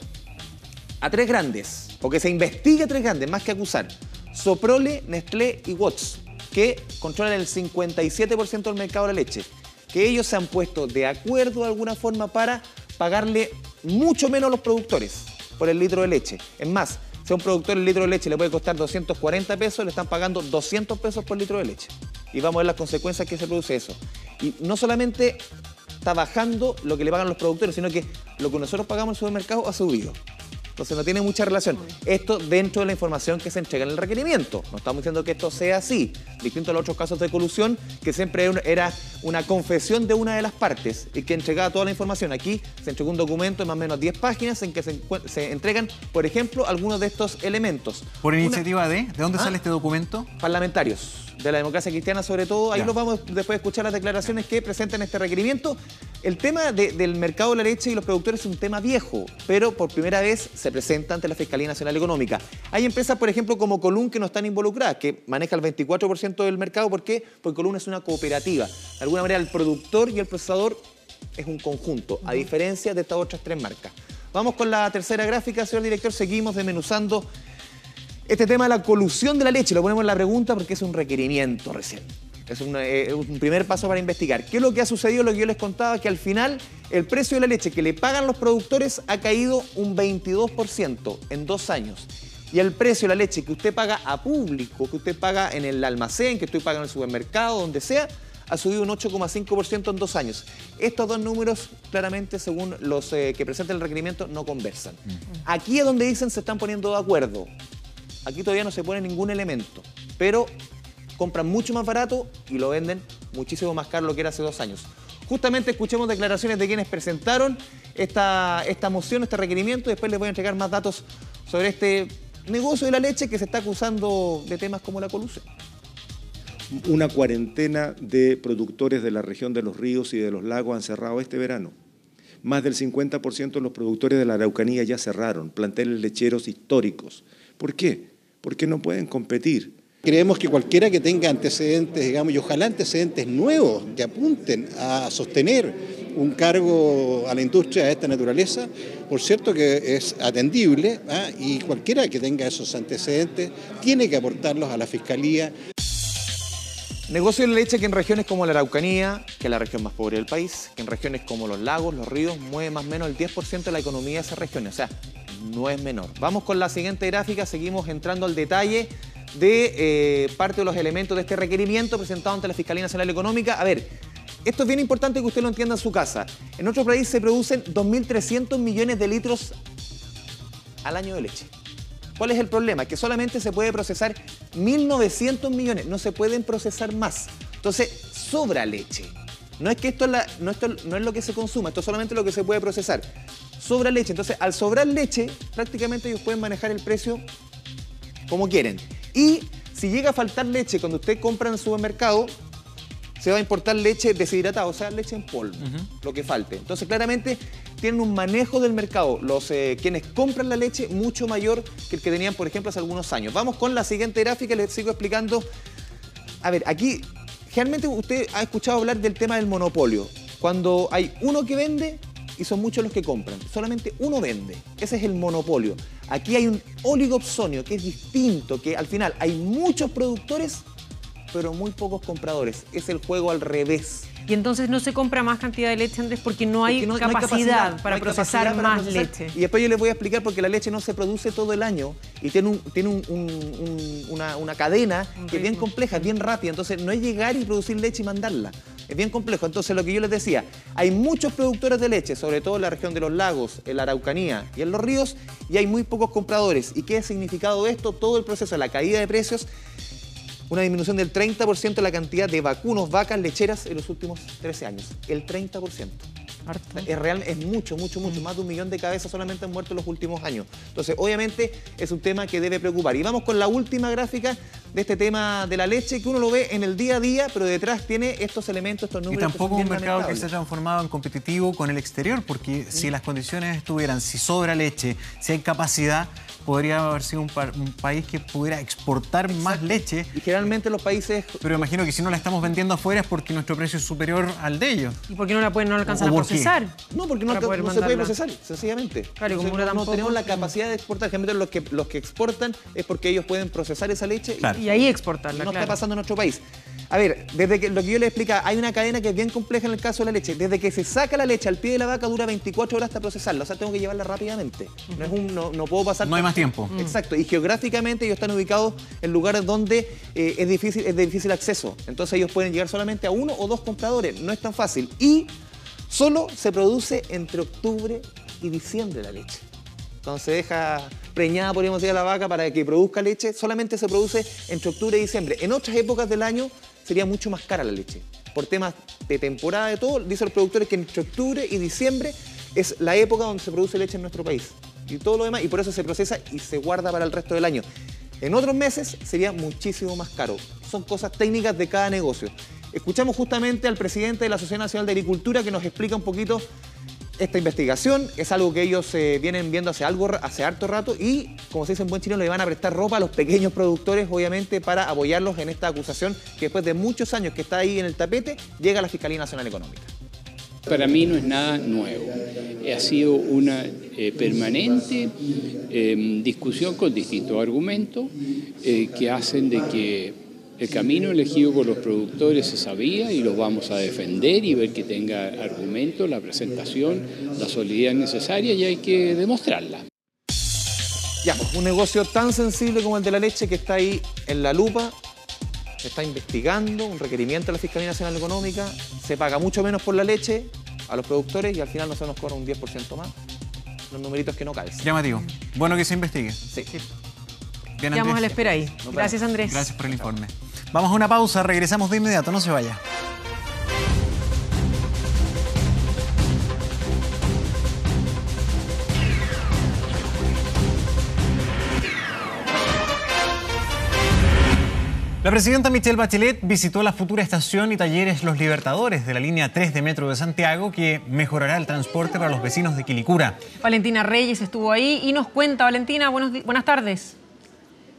a 3 grandes, o que se investigue a 3 grandes, más que acusar. Soprole, Nestlé y Watts, que controlan el 57% del mercado de la leche. Que ellos se han puesto de acuerdo de alguna forma para pagarle mucho menos a los productores por el litro de leche. Es más, si a un productor el litro de leche le puede costar 240 pesos, le están pagando 200 pesos por litro de leche. Y vamos a ver las consecuencias que se produce eso. Y no solamente está bajando lo que le pagan los productores, sino que lo que nosotros pagamos en el supermercado ha subido. Entonces no tiene mucha relación. Esto dentro de la información que se entrega en el requerimiento. No estamos diciendo que esto sea así. Distinto a los otros casos de colusión, que siempre era una confesión de una de las partes y que entregaba toda la información. Aquí se entregó un documento de más o menos 10 páginas en que se entregan, por ejemplo, algunos de estos elementos. ¿Por iniciativa de dónde sale este documento? Parlamentarios de la democracia cristiana, sobre todo. Ahí los vamos después a escuchar las declaraciones que presentan este requerimiento. El tema del mercado de la leche y los productores es un tema viejo, pero por primera vez se presenta ante la Fiscalía Nacional Económica. Hay empresas, por ejemplo, como Colún, que no están involucradas, que maneja el 24% del mercado. ¿Por qué? Porque Colún es una cooperativa. De alguna manera, el productor y el procesador es un conjunto, a diferencia de estas otras 3 marcas. Vamos con la tercera gráfica, señor director. Seguimos desmenuzando este tema de la colusión de la leche. Lo ponemos en la pregunta porque es un requerimiento recién. Es un primer paso para investigar. ¿Qué es lo que ha sucedido? Lo que yo les contaba, que al final el precio de la leche que le pagan los productores ha caído un 22% en 2 años. Y el precio de la leche que usted paga a público, que usted paga en el almacén, que usted paga en el supermercado, donde sea, ha subido un 8,5% en 2 años. Estos dos números, claramente, según los que presentan el requerimiento, no conversan. Aquí es donde dicen se están poniendo de acuerdo. Aquí todavía no se pone ningún elemento, pero compran mucho más barato y lo venden muchísimo más caro lo que era hace 2 años. Justamente escuchemos declaraciones de quienes presentaron esta moción, este requerimiento, y después les voy a entregar más datos sobre este negocio de la leche que se está acusando de temas como la colusión. Una cuarentena de productores de la región de los ríos y de los lagos han cerrado este verano. Más del 50% de los productores de la Araucanía ya cerraron, planteles lecheros históricos. ¿Por qué? Porque no pueden competir. Creemos que cualquiera que tenga antecedentes, digamos, y ojalá antecedentes nuevos que apunten a sostener un cargo a la industria de esta naturaleza, por cierto que es atendible, y cualquiera que tenga esos antecedentes tiene que aportarlos a la Fiscalía. Negocio de la leche que en regiones como la Araucanía, que es la región más pobre del país, que en regiones como los lagos, los ríos, mueve más o menos el 10% de la economía de esas regiones. O sea, no es menor. Vamos con la siguiente gráfica, seguimos entrando al detalle de parte de los elementos de este requerimiento presentado ante la Fiscalía Nacional Económica. A ver, esto es bien importante que usted lo entienda en su casa. En nuestro país se producen 2.300 millones de litros al año de leche. ¿Cuál es el problema? Que solamente se puede procesar 1.900 millones, no se pueden procesar más. Entonces, sobra leche. No es que no es lo que se consuma, esto es solamente lo que se puede procesar. Sobra leche. Entonces, al sobrar leche, prácticamente ellos pueden manejar el precio como quieren. Y si llega a faltar leche cuando usted compra en el supermercado, se va a importar leche deshidratada, o sea, leche en polvo, lo que falte. Entonces, claramente, tienen un manejo del mercado, quienes compran la leche, mucho mayor que el que tenían, por ejemplo, hace algunos años. Vamos con la siguiente gráfica, les sigo explicando. A ver, aquí, generalmente usted ha escuchado hablar del tema del monopolio. Cuando hay uno que vende y son muchos los que compran. Solamente uno vende. Ese es el monopolio. Aquí hay un oligopsonio que es distinto, que al final hay muchos productores, pero muy pocos compradores. Es el juego al revés. Y entonces no se compra más cantidad de leche, Andrés, porque no hay capacidad para procesar más leche. Y después yo les voy a explicar por qué la leche no se produce todo el año y tiene una cadena que es bien compleja, es bien rápida. Entonces no es llegar y producir leche y mandarla. Es bien complejo. Entonces lo que yo les decía, hay muchos productores de leche, sobre todo en la región de los lagos, en la Araucanía y en los ríos, y hay muy pocos compradores. ¿Y qué ha significado esto? Todo el proceso de la caída de precios. Una disminución del 30% de la cantidad de vacunos, vacas lecheras en los últimos 13 años. El 30%. Es real, es mucho. Más de 1 millón de cabezas solamente han muerto en los últimos años. Entonces, obviamente, es un tema que debe preocupar. Y vamos con la última gráfica de este tema de la leche, que uno lo ve en el día a día, pero detrás tiene estos elementos, estos números. Y tampoco un mercado que se ha transformado en competitivo con el exterior, porque si las condiciones estuvieran, si sobra leche, si hay capacidad, podría haber sido un país que pudiera exportar más leche. Y generalmente los países... Pero imagino que si no la estamos vendiendo afuera es porque nuestro precio es superior al de ellos. ¿Y por qué no la alcanzan a procesar? No, porque no se puede procesar, sencillamente. Claro, como no tenemos la capacidad de exportar. Generalmente los que exportan es porque ellos pueden procesar esa leche y ahí exportarla. No está pasando en nuestro país. A ver, desde que lo que yo les explica, hay una cadena que es bien compleja en el caso de la leche. Desde que se saca la leche al pie de la vaca dura 24 horas hasta procesarla. O sea, tengo que llevarla rápidamente. No puedo pasar... No hay más tiempo. Exacto. Y geográficamente ellos están ubicados en lugares donde es de difícil acceso. Entonces ellos pueden llegar solamente a 1 o 2 compradores. No es tan fácil. Y solo se produce entre octubre y diciembre la leche. cuando se deja preñada, podríamos decir, a la vaca para que produzca leche, solamente se produce entre octubre y diciembre. En otras épocas del año sería mucho más cara la leche. Por temas de temporada de todo, dicen los productores que entre octubre y diciembre es la época donde se produce leche en nuestro país. Y todo lo demás, y por eso se procesa y se guarda para el resto del año. En otros meses sería muchísimo más caro. Son cosas técnicas de cada negocio. Escuchamos justamente al presidente de la Asociación Nacional de Agricultura que nos explica un poquito esta investigación. Es algo que ellos vienen viendo hace harto rato y, como se dice en buen chileno, le van a prestar ropa a los pequeños productores, obviamente, para apoyarlos en esta acusación que después de muchos años que está ahí en el tapete, llega a la Fiscalía Nacional Económica. Para mí no es nada nuevo, ha sido una permanente discusión con distintos argumentos que hacen de que el camino elegido por los productores se sabía y los vamos a defender y ver que tenga argumentos, la presentación, la solidez necesaria y hay que demostrarla. Ya, pues un negocio tan sensible como el de la leche que está ahí en la lupa, se está investigando, un requerimiento de la Fiscalía Nacional Económica, se paga mucho menos por la leche a los productores y al final no se nos cobra un 10% más. Los numeritos que no calzan. Llamativo. Bueno que se investigue. Sí. Bien, quedamos a la espera ahí. Gracias, Andrés. Gracias por el informe. Vamos a una pausa, regresamos de inmediato, no se vaya. La presidenta Michelle Bachelet visitó la futura estación y talleres Los Libertadores de la línea 3 de Metro de Santiago, que mejorará el transporte para los vecinos de Quilicura. Valentina Reyes estuvo ahí y nos cuenta. Valentina, buenas tardes.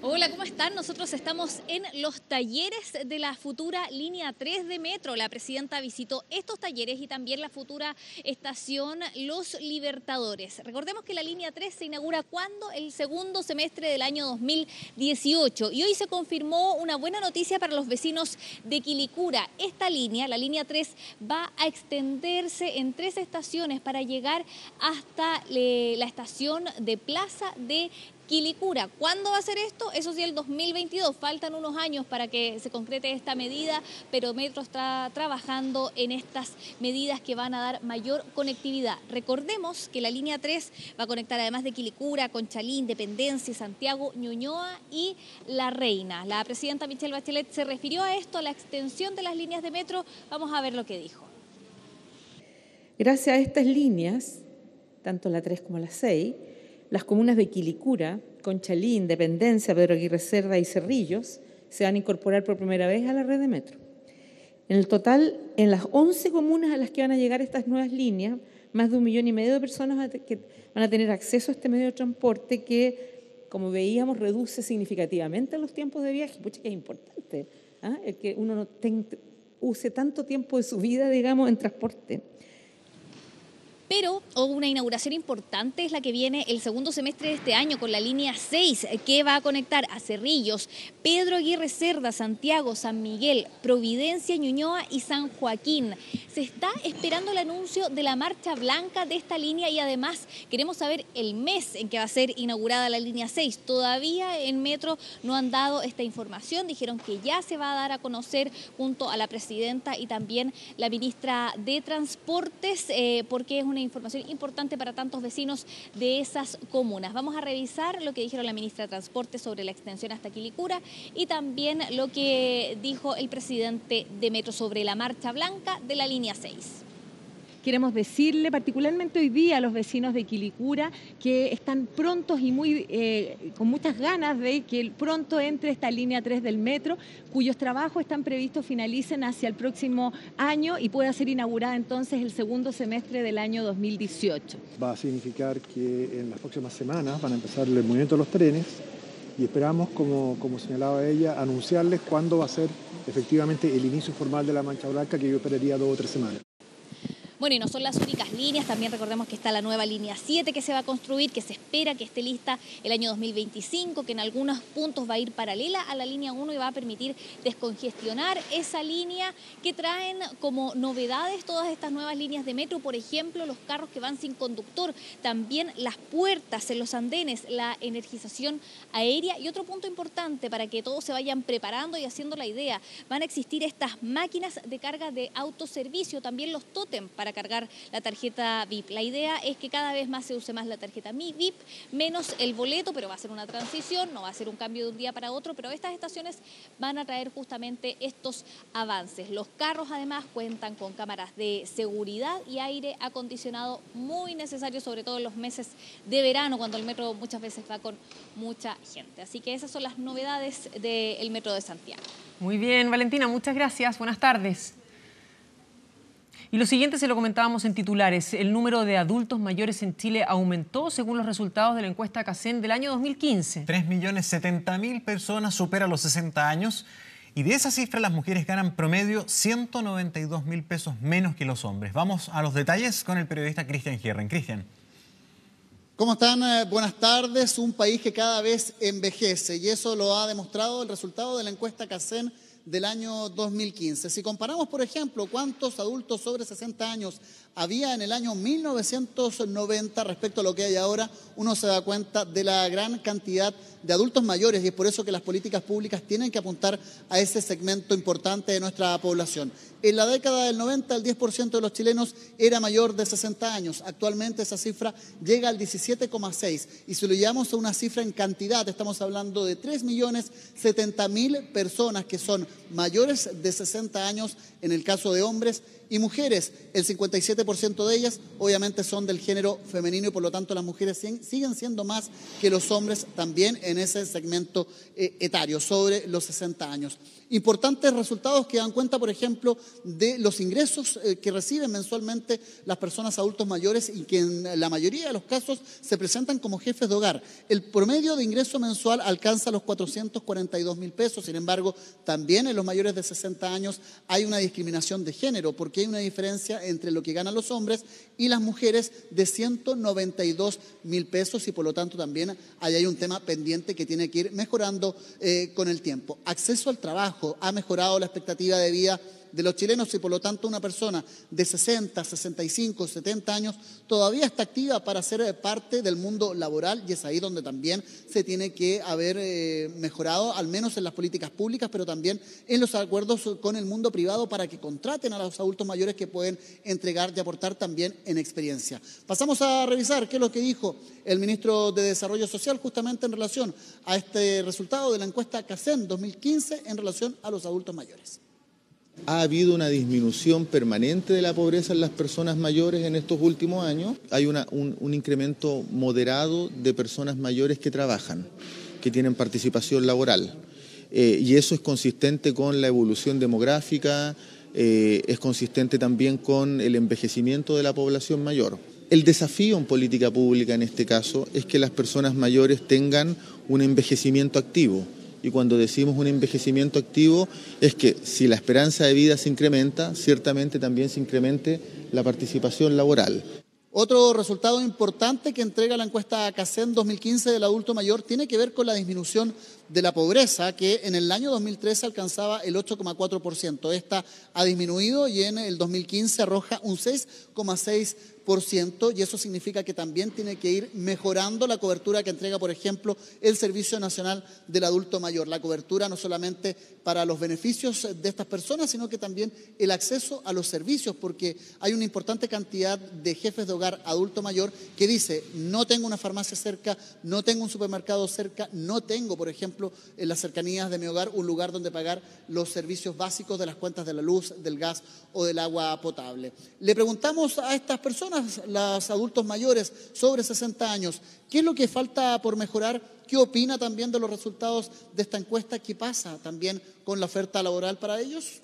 Hola, ¿cómo están? Nosotros estamos en los talleres de la futura línea 3 de Metro. La presidenta visitó estos talleres y también la futura estación Los Libertadores. Recordemos que la línea 3 se inaugura cuando el segundo semestre del año 2018 y hoy se confirmó una buena noticia para los vecinos de Quilicura. Esta línea, la línea 3, va a extenderse en 3 estaciones para llegar hasta la estación de Plaza de Quilicura. ¿Cuándo va a ser esto? Eso sí, el 2022. Faltan unos años para que se concrete esta medida, pero Metro está trabajando en estas medidas que van a dar mayor conectividad. Recordemos que la línea 3 va a conectar, además de Quilicura, Conchalí, Independencia, Santiago, Ñuñoa y La Reina. La presidenta Michelle Bachelet se refirió a esto, a la extensión de las líneas de Metro. Vamos a ver lo que dijo. Gracias a estas líneas, tanto la 3 como la 6, las comunas de Quilicura, Conchalí, Independencia, Pedro Aguirre Cerda y Cerrillos se van a incorporar por primera vez a la red de Metro. En el total, en las 11 comunas a las que van a llegar estas nuevas líneas, más de 1,5 millones de personas que van a tener acceso a este medio de transporte que, como veíamos, reduce significativamente los tiempos de viaje. Pucha, que es importante, el que uno no use tanto tiempo de su vida, digamos, en transporte. Pero una inauguración importante es la que viene el segundo semestre de este año con la línea 6, que va a conectar a Cerrillos, Pedro Aguirre Cerda, Santiago, San Miguel, Providencia, Ñuñoa y San Joaquín. Se está esperando el anuncio de la marcha blanca de esta línea y además queremos saber el mes en que va a ser inaugurada la línea 6. Todavía en Metro no han dado esta información, dijeron que ya se va a dar a conocer junto a la presidenta y también la ministra de Transportes, porque es una información importante para tantos vecinos de esas comunas. Vamos a revisar lo que dijeron la ministra de Transporte sobre la extensión hasta Quilicura y también lo que dijo el presidente de Metro sobre la marcha blanca de la línea 6. Queremos decirle particularmente hoy día a los vecinos de Quilicura que están prontos y con muchas ganas de que pronto entre esta línea 3 del metro, cuyos trabajos están previstos finalicen hacia el próximo año y pueda ser inaugurada entonces el segundo semestre del año 2018. Va a significar que en las próximas semanas van a empezar el movimiento de los trenes y esperamos, como señalaba ella, anunciarles cuándo va a ser efectivamente el inicio formal de la Mancha Blanca, que yo esperaría 2 o 3 semanas. Bueno, y no son las únicas líneas, también recordemos que está la nueva línea 7 que se va a construir, que se espera que esté lista el año 2025, que en algunos puntos va a ir paralela a la línea 1 y va a permitir descongestionar esa línea, que traen como novedades todas estas nuevas líneas de metro, por ejemplo, los carros que van sin conductor, también las puertas en los andenes, la energización aérea y otro punto importante para que todos se vayan preparando y haciendo la idea, van a existir estas máquinas de carga de autoservicio, también los tótem para para cargar la tarjeta VIP. La idea es que cada vez más se use más la tarjeta VIP, menos el boleto, pero va a ser una transición, no va a ser un cambio de un día para otro, pero estas estaciones van a traer justamente estos avances. Los carros además cuentan con cámaras de seguridad y aire acondicionado muy necesario, sobre todo en los meses de verano, cuando el metro muchas veces va con mucha gente. Así que esas son las novedades del Metro de Santiago. Muy bien, Valentina, muchas gracias. Buenas tardes. Y lo siguiente se lo comentábamos en titulares. El número de adultos mayores en Chile aumentó según los resultados de la encuesta CACEN del año 2015. 3.070.000 personas superan los 60 años y de esa cifra las mujeres ganan promedio 192.000 pesos menos que los hombres. Vamos a los detalles con el periodista Cristian Gierren. Cristian. ¿Cómo están? Buenas tardes. Un país que cada vez envejece y eso lo ha demostrado el resultado de la encuesta CACEN del año 2015. Si comparamos, por ejemplo, cuántos adultos sobre 60 años había en el año 1990 respecto a lo que hay ahora, uno se da cuenta de la gran cantidad de adultos mayores y es por eso que las políticas públicas tienen que apuntar a ese segmento importante de nuestra población. En la década del 90, el 10% de los chilenos era mayor de 60 años. Actualmente esa cifra llega al 17,6%. Y si lo llevamos a una cifra en cantidad, estamos hablando de 3.070.000 personas que son mayores de 60 años en el caso de hombres y mujeres. El 57% de ellas obviamente son del género femenino y por lo tanto las mujeres siguen siendo más que los hombres también en ese segmento etario, sobre los 60 años. Importantes resultados que dan cuenta, por ejemplo, de los ingresos que reciben mensualmente las personas adultos mayores y que en la mayoría de los casos se presentan como jefes de hogar. El promedio de ingreso mensual alcanza los 442.000 pesos, sin embargo, también en los mayores de 60 años hay una discriminación de género, porque hay una diferencia entre lo que ganan los hombres y las mujeres de 192.000 pesos y por lo tanto también ahí hay un tema pendiente que tiene que ir mejorando con el tiempo. Acceso al trabajo. Ha mejorado la expectativa de vida de los chilenos y por lo tanto una persona de 60, 65, 70 años todavía está activa para ser parte del mundo laboral y es ahí donde también se tiene que haber mejorado, al menos en las políticas públicas, pero también en los acuerdos con el mundo privado para que contraten a los adultos mayores que pueden entregar y aportar también en experiencia. Pasamos a revisar qué es lo que dijo el ministro de Desarrollo Social justamente en relación a este resultado de la encuesta CACEN 2015 en relación a los adultos mayores. Ha habido una disminución permanente de la pobreza en las personas mayores en estos últimos años. Hay un incremento moderado de personas mayores que trabajan, que tienen participación laboral. Y eso es consistente con la evolución demográfica, es consistente también con el envejecimiento de la población mayor. El desafío en política pública en este caso es que las personas mayores tengan un envejecimiento activo. Y cuando decimos un envejecimiento activo es que si la esperanza de vida se incrementa, ciertamente también se incremente la participación laboral. Otro resultado importante que entrega la encuesta CACEN 2015 del adulto mayor tiene que ver con la disminución de la pobreza, que en el año 2013 alcanzaba el 8,4%. Esta ha disminuido y en el 2015 arroja un 6,6%. Y eso significa que también tiene que ir mejorando la cobertura que entrega, por ejemplo, el Servicio Nacional del Adulto Mayor. La cobertura no solamente para los beneficios de estas personas, sino que también el acceso a los servicios, porque hay una importante cantidad de jefes de hogar adulto mayor que dice, no tengo una farmacia cerca, no tengo un supermercado cerca, no tengo, por ejemplo, en las cercanías de mi hogar un lugar donde pagar los servicios básicos de las cuentas de la luz, del gas o del agua potable. Le preguntamos a estas personas, los adultos mayores sobre 60 años, ¿qué es lo que falta por mejorar? ¿Qué opina también de los resultados de esta encuesta? ¿Qué pasa también con la oferta laboral para ellos?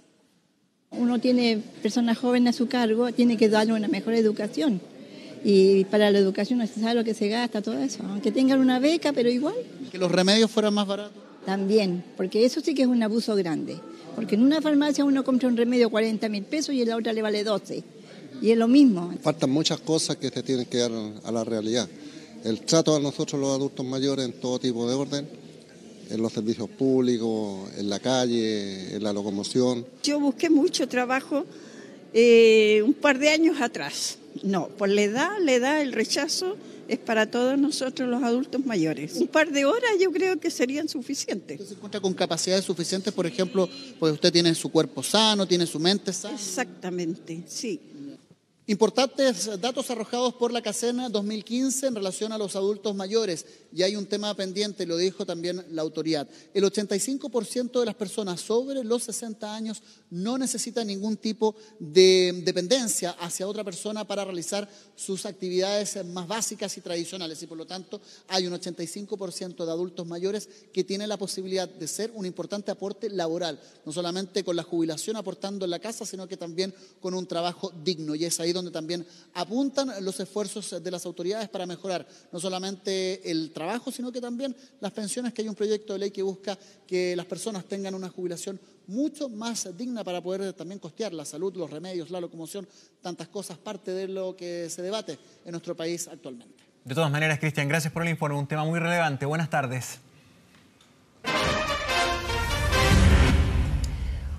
Uno tiene personas jóvenes a su cargo, tiene que darle una mejor educación. Y para la educación no se sabe lo que se gasta, todo eso. Aunque tengan una beca, pero igual. ¿Que los remedios fueran más baratos? También, porque eso sí que es un abuso grande. Porque en una farmacia uno compra un remedio 40.000 pesos y en la otra le vale 12. Y es lo mismo. Faltan muchas cosas que se tienen que dar a la realidad. El trato a nosotros los adultos mayores en todo tipo de orden, en los servicios públicos, en la calle, en la locomoción. Yo busqué mucho trabajo un par de años atrás. No, por la edad, el rechazo es para todos nosotros los adultos mayores. Un par de horas yo creo que serían suficientes. ¿Usted se encuentra con capacidades suficientes, por ejemplo, pues usted tiene su cuerpo sano, tiene su mente sana? Exactamente, sí. Importantes datos arrojados por la CACEN 2015 en relación a los adultos mayores. Y hay un tema pendiente, lo dijo también la autoridad. El 85% de las personas sobre los 60 años no necesitan ningún tipo de dependencia hacia otra persona para realizar sus actividades más básicas y tradicionales. Y por lo tanto hay un 85% de adultos mayores que tienen la posibilidad de ser un importante aporte laboral. No solamente con la jubilación aportando en la casa, sino que también con un trabajo digno. Y es ahí donde también apuntan los esfuerzos de las autoridades para mejorar no solamente el trabajo, sino que también las pensiones, que hay un proyecto de ley que busca que las personas tengan una jubilación mucho más digna para poder también costear la salud, los remedios, la locomoción, tantas cosas, parte de lo que se debate en nuestro país actualmente. De todas maneras, Cristian, gracias por el informe, un tema muy relevante. Buenas tardes.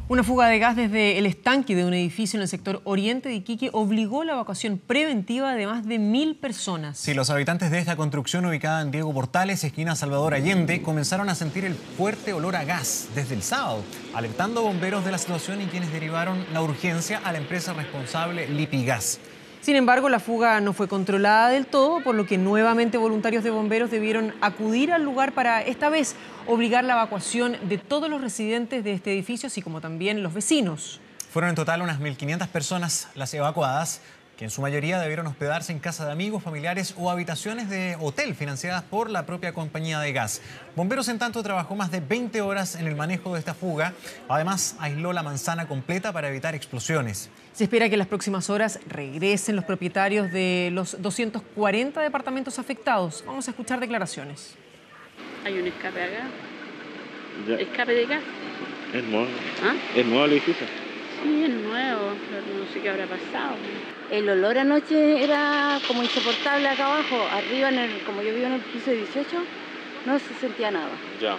Una fuga de gas desde el estanque de un edificio en el sector oriente de Iquique obligó la evacuación preventiva de más de 1000 personas. Sí, los habitantes de esta construcción ubicada en Diego Portales, esquina Salvador Allende, comenzaron a sentir el fuerte olor a gas desde el sábado, alertando a bomberos de la situación y quienes derivaron la urgencia a la empresa responsable Lipigas. Sin embargo, la fuga no fue controlada del todo, por lo que nuevamente voluntarios de bomberos debieron acudir al lugar para, esta vez, obligar la evacuación de todos los residentes de este edificio, así como también los vecinos. Fueron en total unas 1500 personas las evacuadas, que en su mayoría debieron hospedarse en casa de amigos, familiares o habitaciones de hotel financiadas por la propia compañía de gas. Bomberos, en tanto, trabajó más de 20 horas en el manejo de esta fuga. Además, aisló la manzana completa para evitar explosiones. Se espera que en las próximas horas regresen los propietarios de los 240 departamentos afectados. Vamos a escuchar declaraciones. Hay un escape acá. ¿Escape de gas? Es nuevo. ¿Ah? Es nuevo el edificio. Sí, es nuevo, pero no sé qué habrá pasado. El olor anoche era como insoportable acá abajo. Arriba, como yo vivo en el piso 18, no se sentía nada. Ya.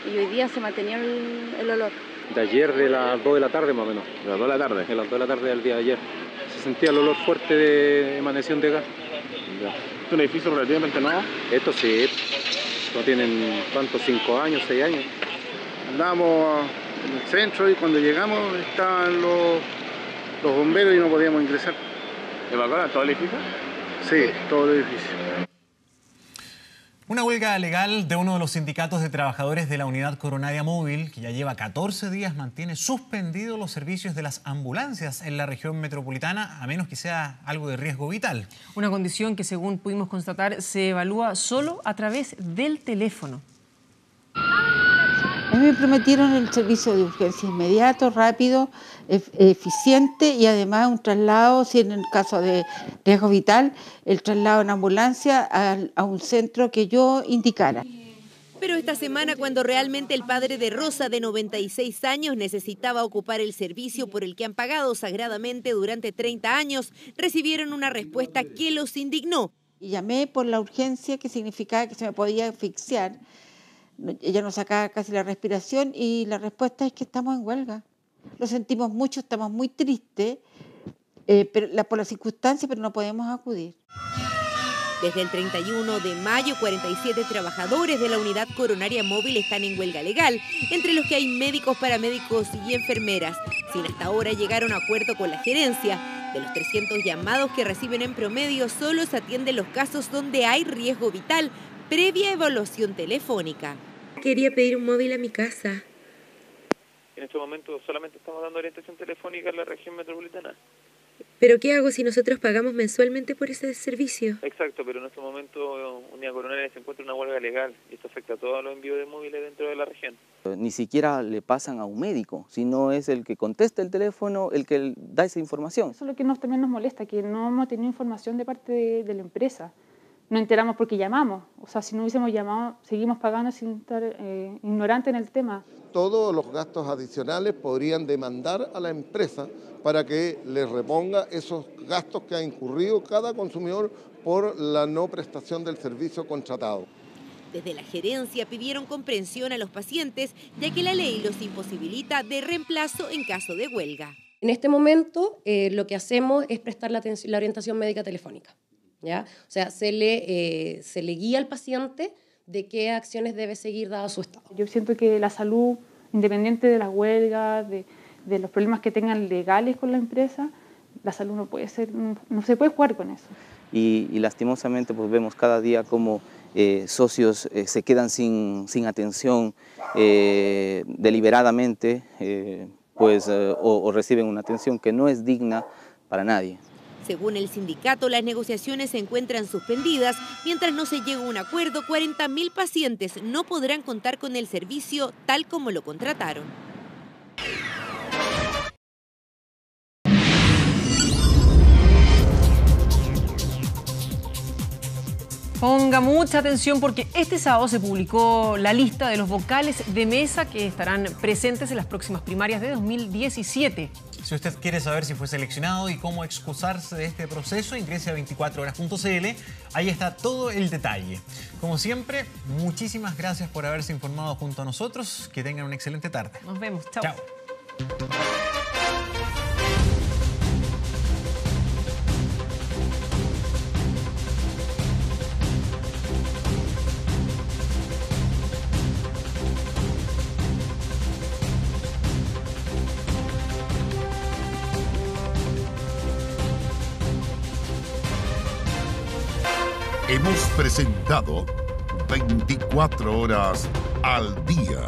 Y hoy día se mantenía el olor. De ayer, de las 2 de la tarde más o menos. De las 2 de la tarde. De las 2 de la tarde del día de ayer. Se sentía el olor fuerte de emanación de gas. Ya. ¿Es un edificio relativamente nuevo? Esto sí. No tienen, ¿cuántos? 5 años, 6 años. Andábamos en el centro y cuando llegamos estaban los bomberos y no podíamos ingresar. ¿Evacuaron todo el edificio? Sí, todo el edificio. Una huelga legal de uno de los sindicatos de trabajadores de la unidad coronaria móvil, que ya lleva 14 días, mantiene suspendidos los servicios de las ambulancias en la región metropolitana, a menos que sea algo de riesgo vital. Una condición que, según pudimos constatar, se evalúa solo a través del teléfono. A mí me prometieron el servicio de urgencia inmediato, rápido, eficiente y además un traslado, si en el caso de riesgo vital, el traslado en ambulancia a un centro que yo indicara. Pero esta semana, cuando realmente el padre de Rosa, de 96 años, necesitaba ocupar el servicio por el que han pagado sagradamente durante 30 años, recibieron una respuesta que los indignó. Y llamé por la urgencia, que significaba que se me podía asfixiar. Ella nos sacaba casi la respiración y la respuesta es que estamos en huelga. Lo sentimos mucho, estamos muy tristes por las circunstancias, pero no podemos acudir. Desde el 31 de mayo, 47 trabajadores de la unidad coronaria móvil están en huelga legal, entre los que hay médicos, paramédicos y enfermeras, sin hasta ahora llegar a un acuerdo con la gerencia. De los 300 llamados que reciben en promedio, solo se atienden los casos donde hay riesgo vital, previa evaluación telefónica. Quería pedir un móvil a mi casa. En este momento solamente estamos dando orientación telefónica en la región metropolitana. ¿Pero qué hago si nosotros pagamos mensualmente por ese servicio? Exacto, pero en este momento Unidad Coronaria se encuentra en una huelga legal y esto afecta a todos los envíos de móviles dentro de la región. Ni siquiera le pasan a un médico, sino es el que contesta el teléfono, el que da esa información. Eso es lo que también nos molesta, que no hemos tenido información de parte de la empresa. No enteramos porque llamamos, o sea, si no hubiésemos llamado, seguimos pagando sin estar ignorantes en el tema. Todos los gastos adicionales podrían demandar a la empresa para que les reponga esos gastos que ha incurrido cada consumidor por la no prestación del servicio contratado. Desde la gerencia pidieron comprensión a los pacientes, ya que la ley los imposibilita de reemplazo en caso de huelga. En este momento lo que hacemos es prestar la orientación médica telefónica. ¿Ya? O sea, se le guía al paciente de qué acciones debe seguir dado su estado. Yo siento que la salud, independiente de las huelgas, de los problemas que tengan legales con la empresa, La salud no se puede jugar con eso. Y lastimosamente pues vemos cada día como socios se quedan sin atención deliberadamente, o reciben una atención que no es digna para nadie. Según el sindicato, las negociaciones se encuentran suspendidas. Mientras no se llegue a un acuerdo, 40.000 pacientes no podrán contar con el servicio tal como lo contrataron. Ponga mucha atención porque este sábado se publicó la lista de los vocales de mesa que estarán presentes en las próximas primarias de 2017. Si usted quiere saber si fue seleccionado y cómo excusarse de este proceso, ingrese a 24horas.cl. Ahí está todo el detalle. Como siempre, muchísimas gracias por haberse informado junto a nosotros. Que tengan una excelente tarde. Nos vemos. Chao. Chao. Hemos presentado 24 horas al día.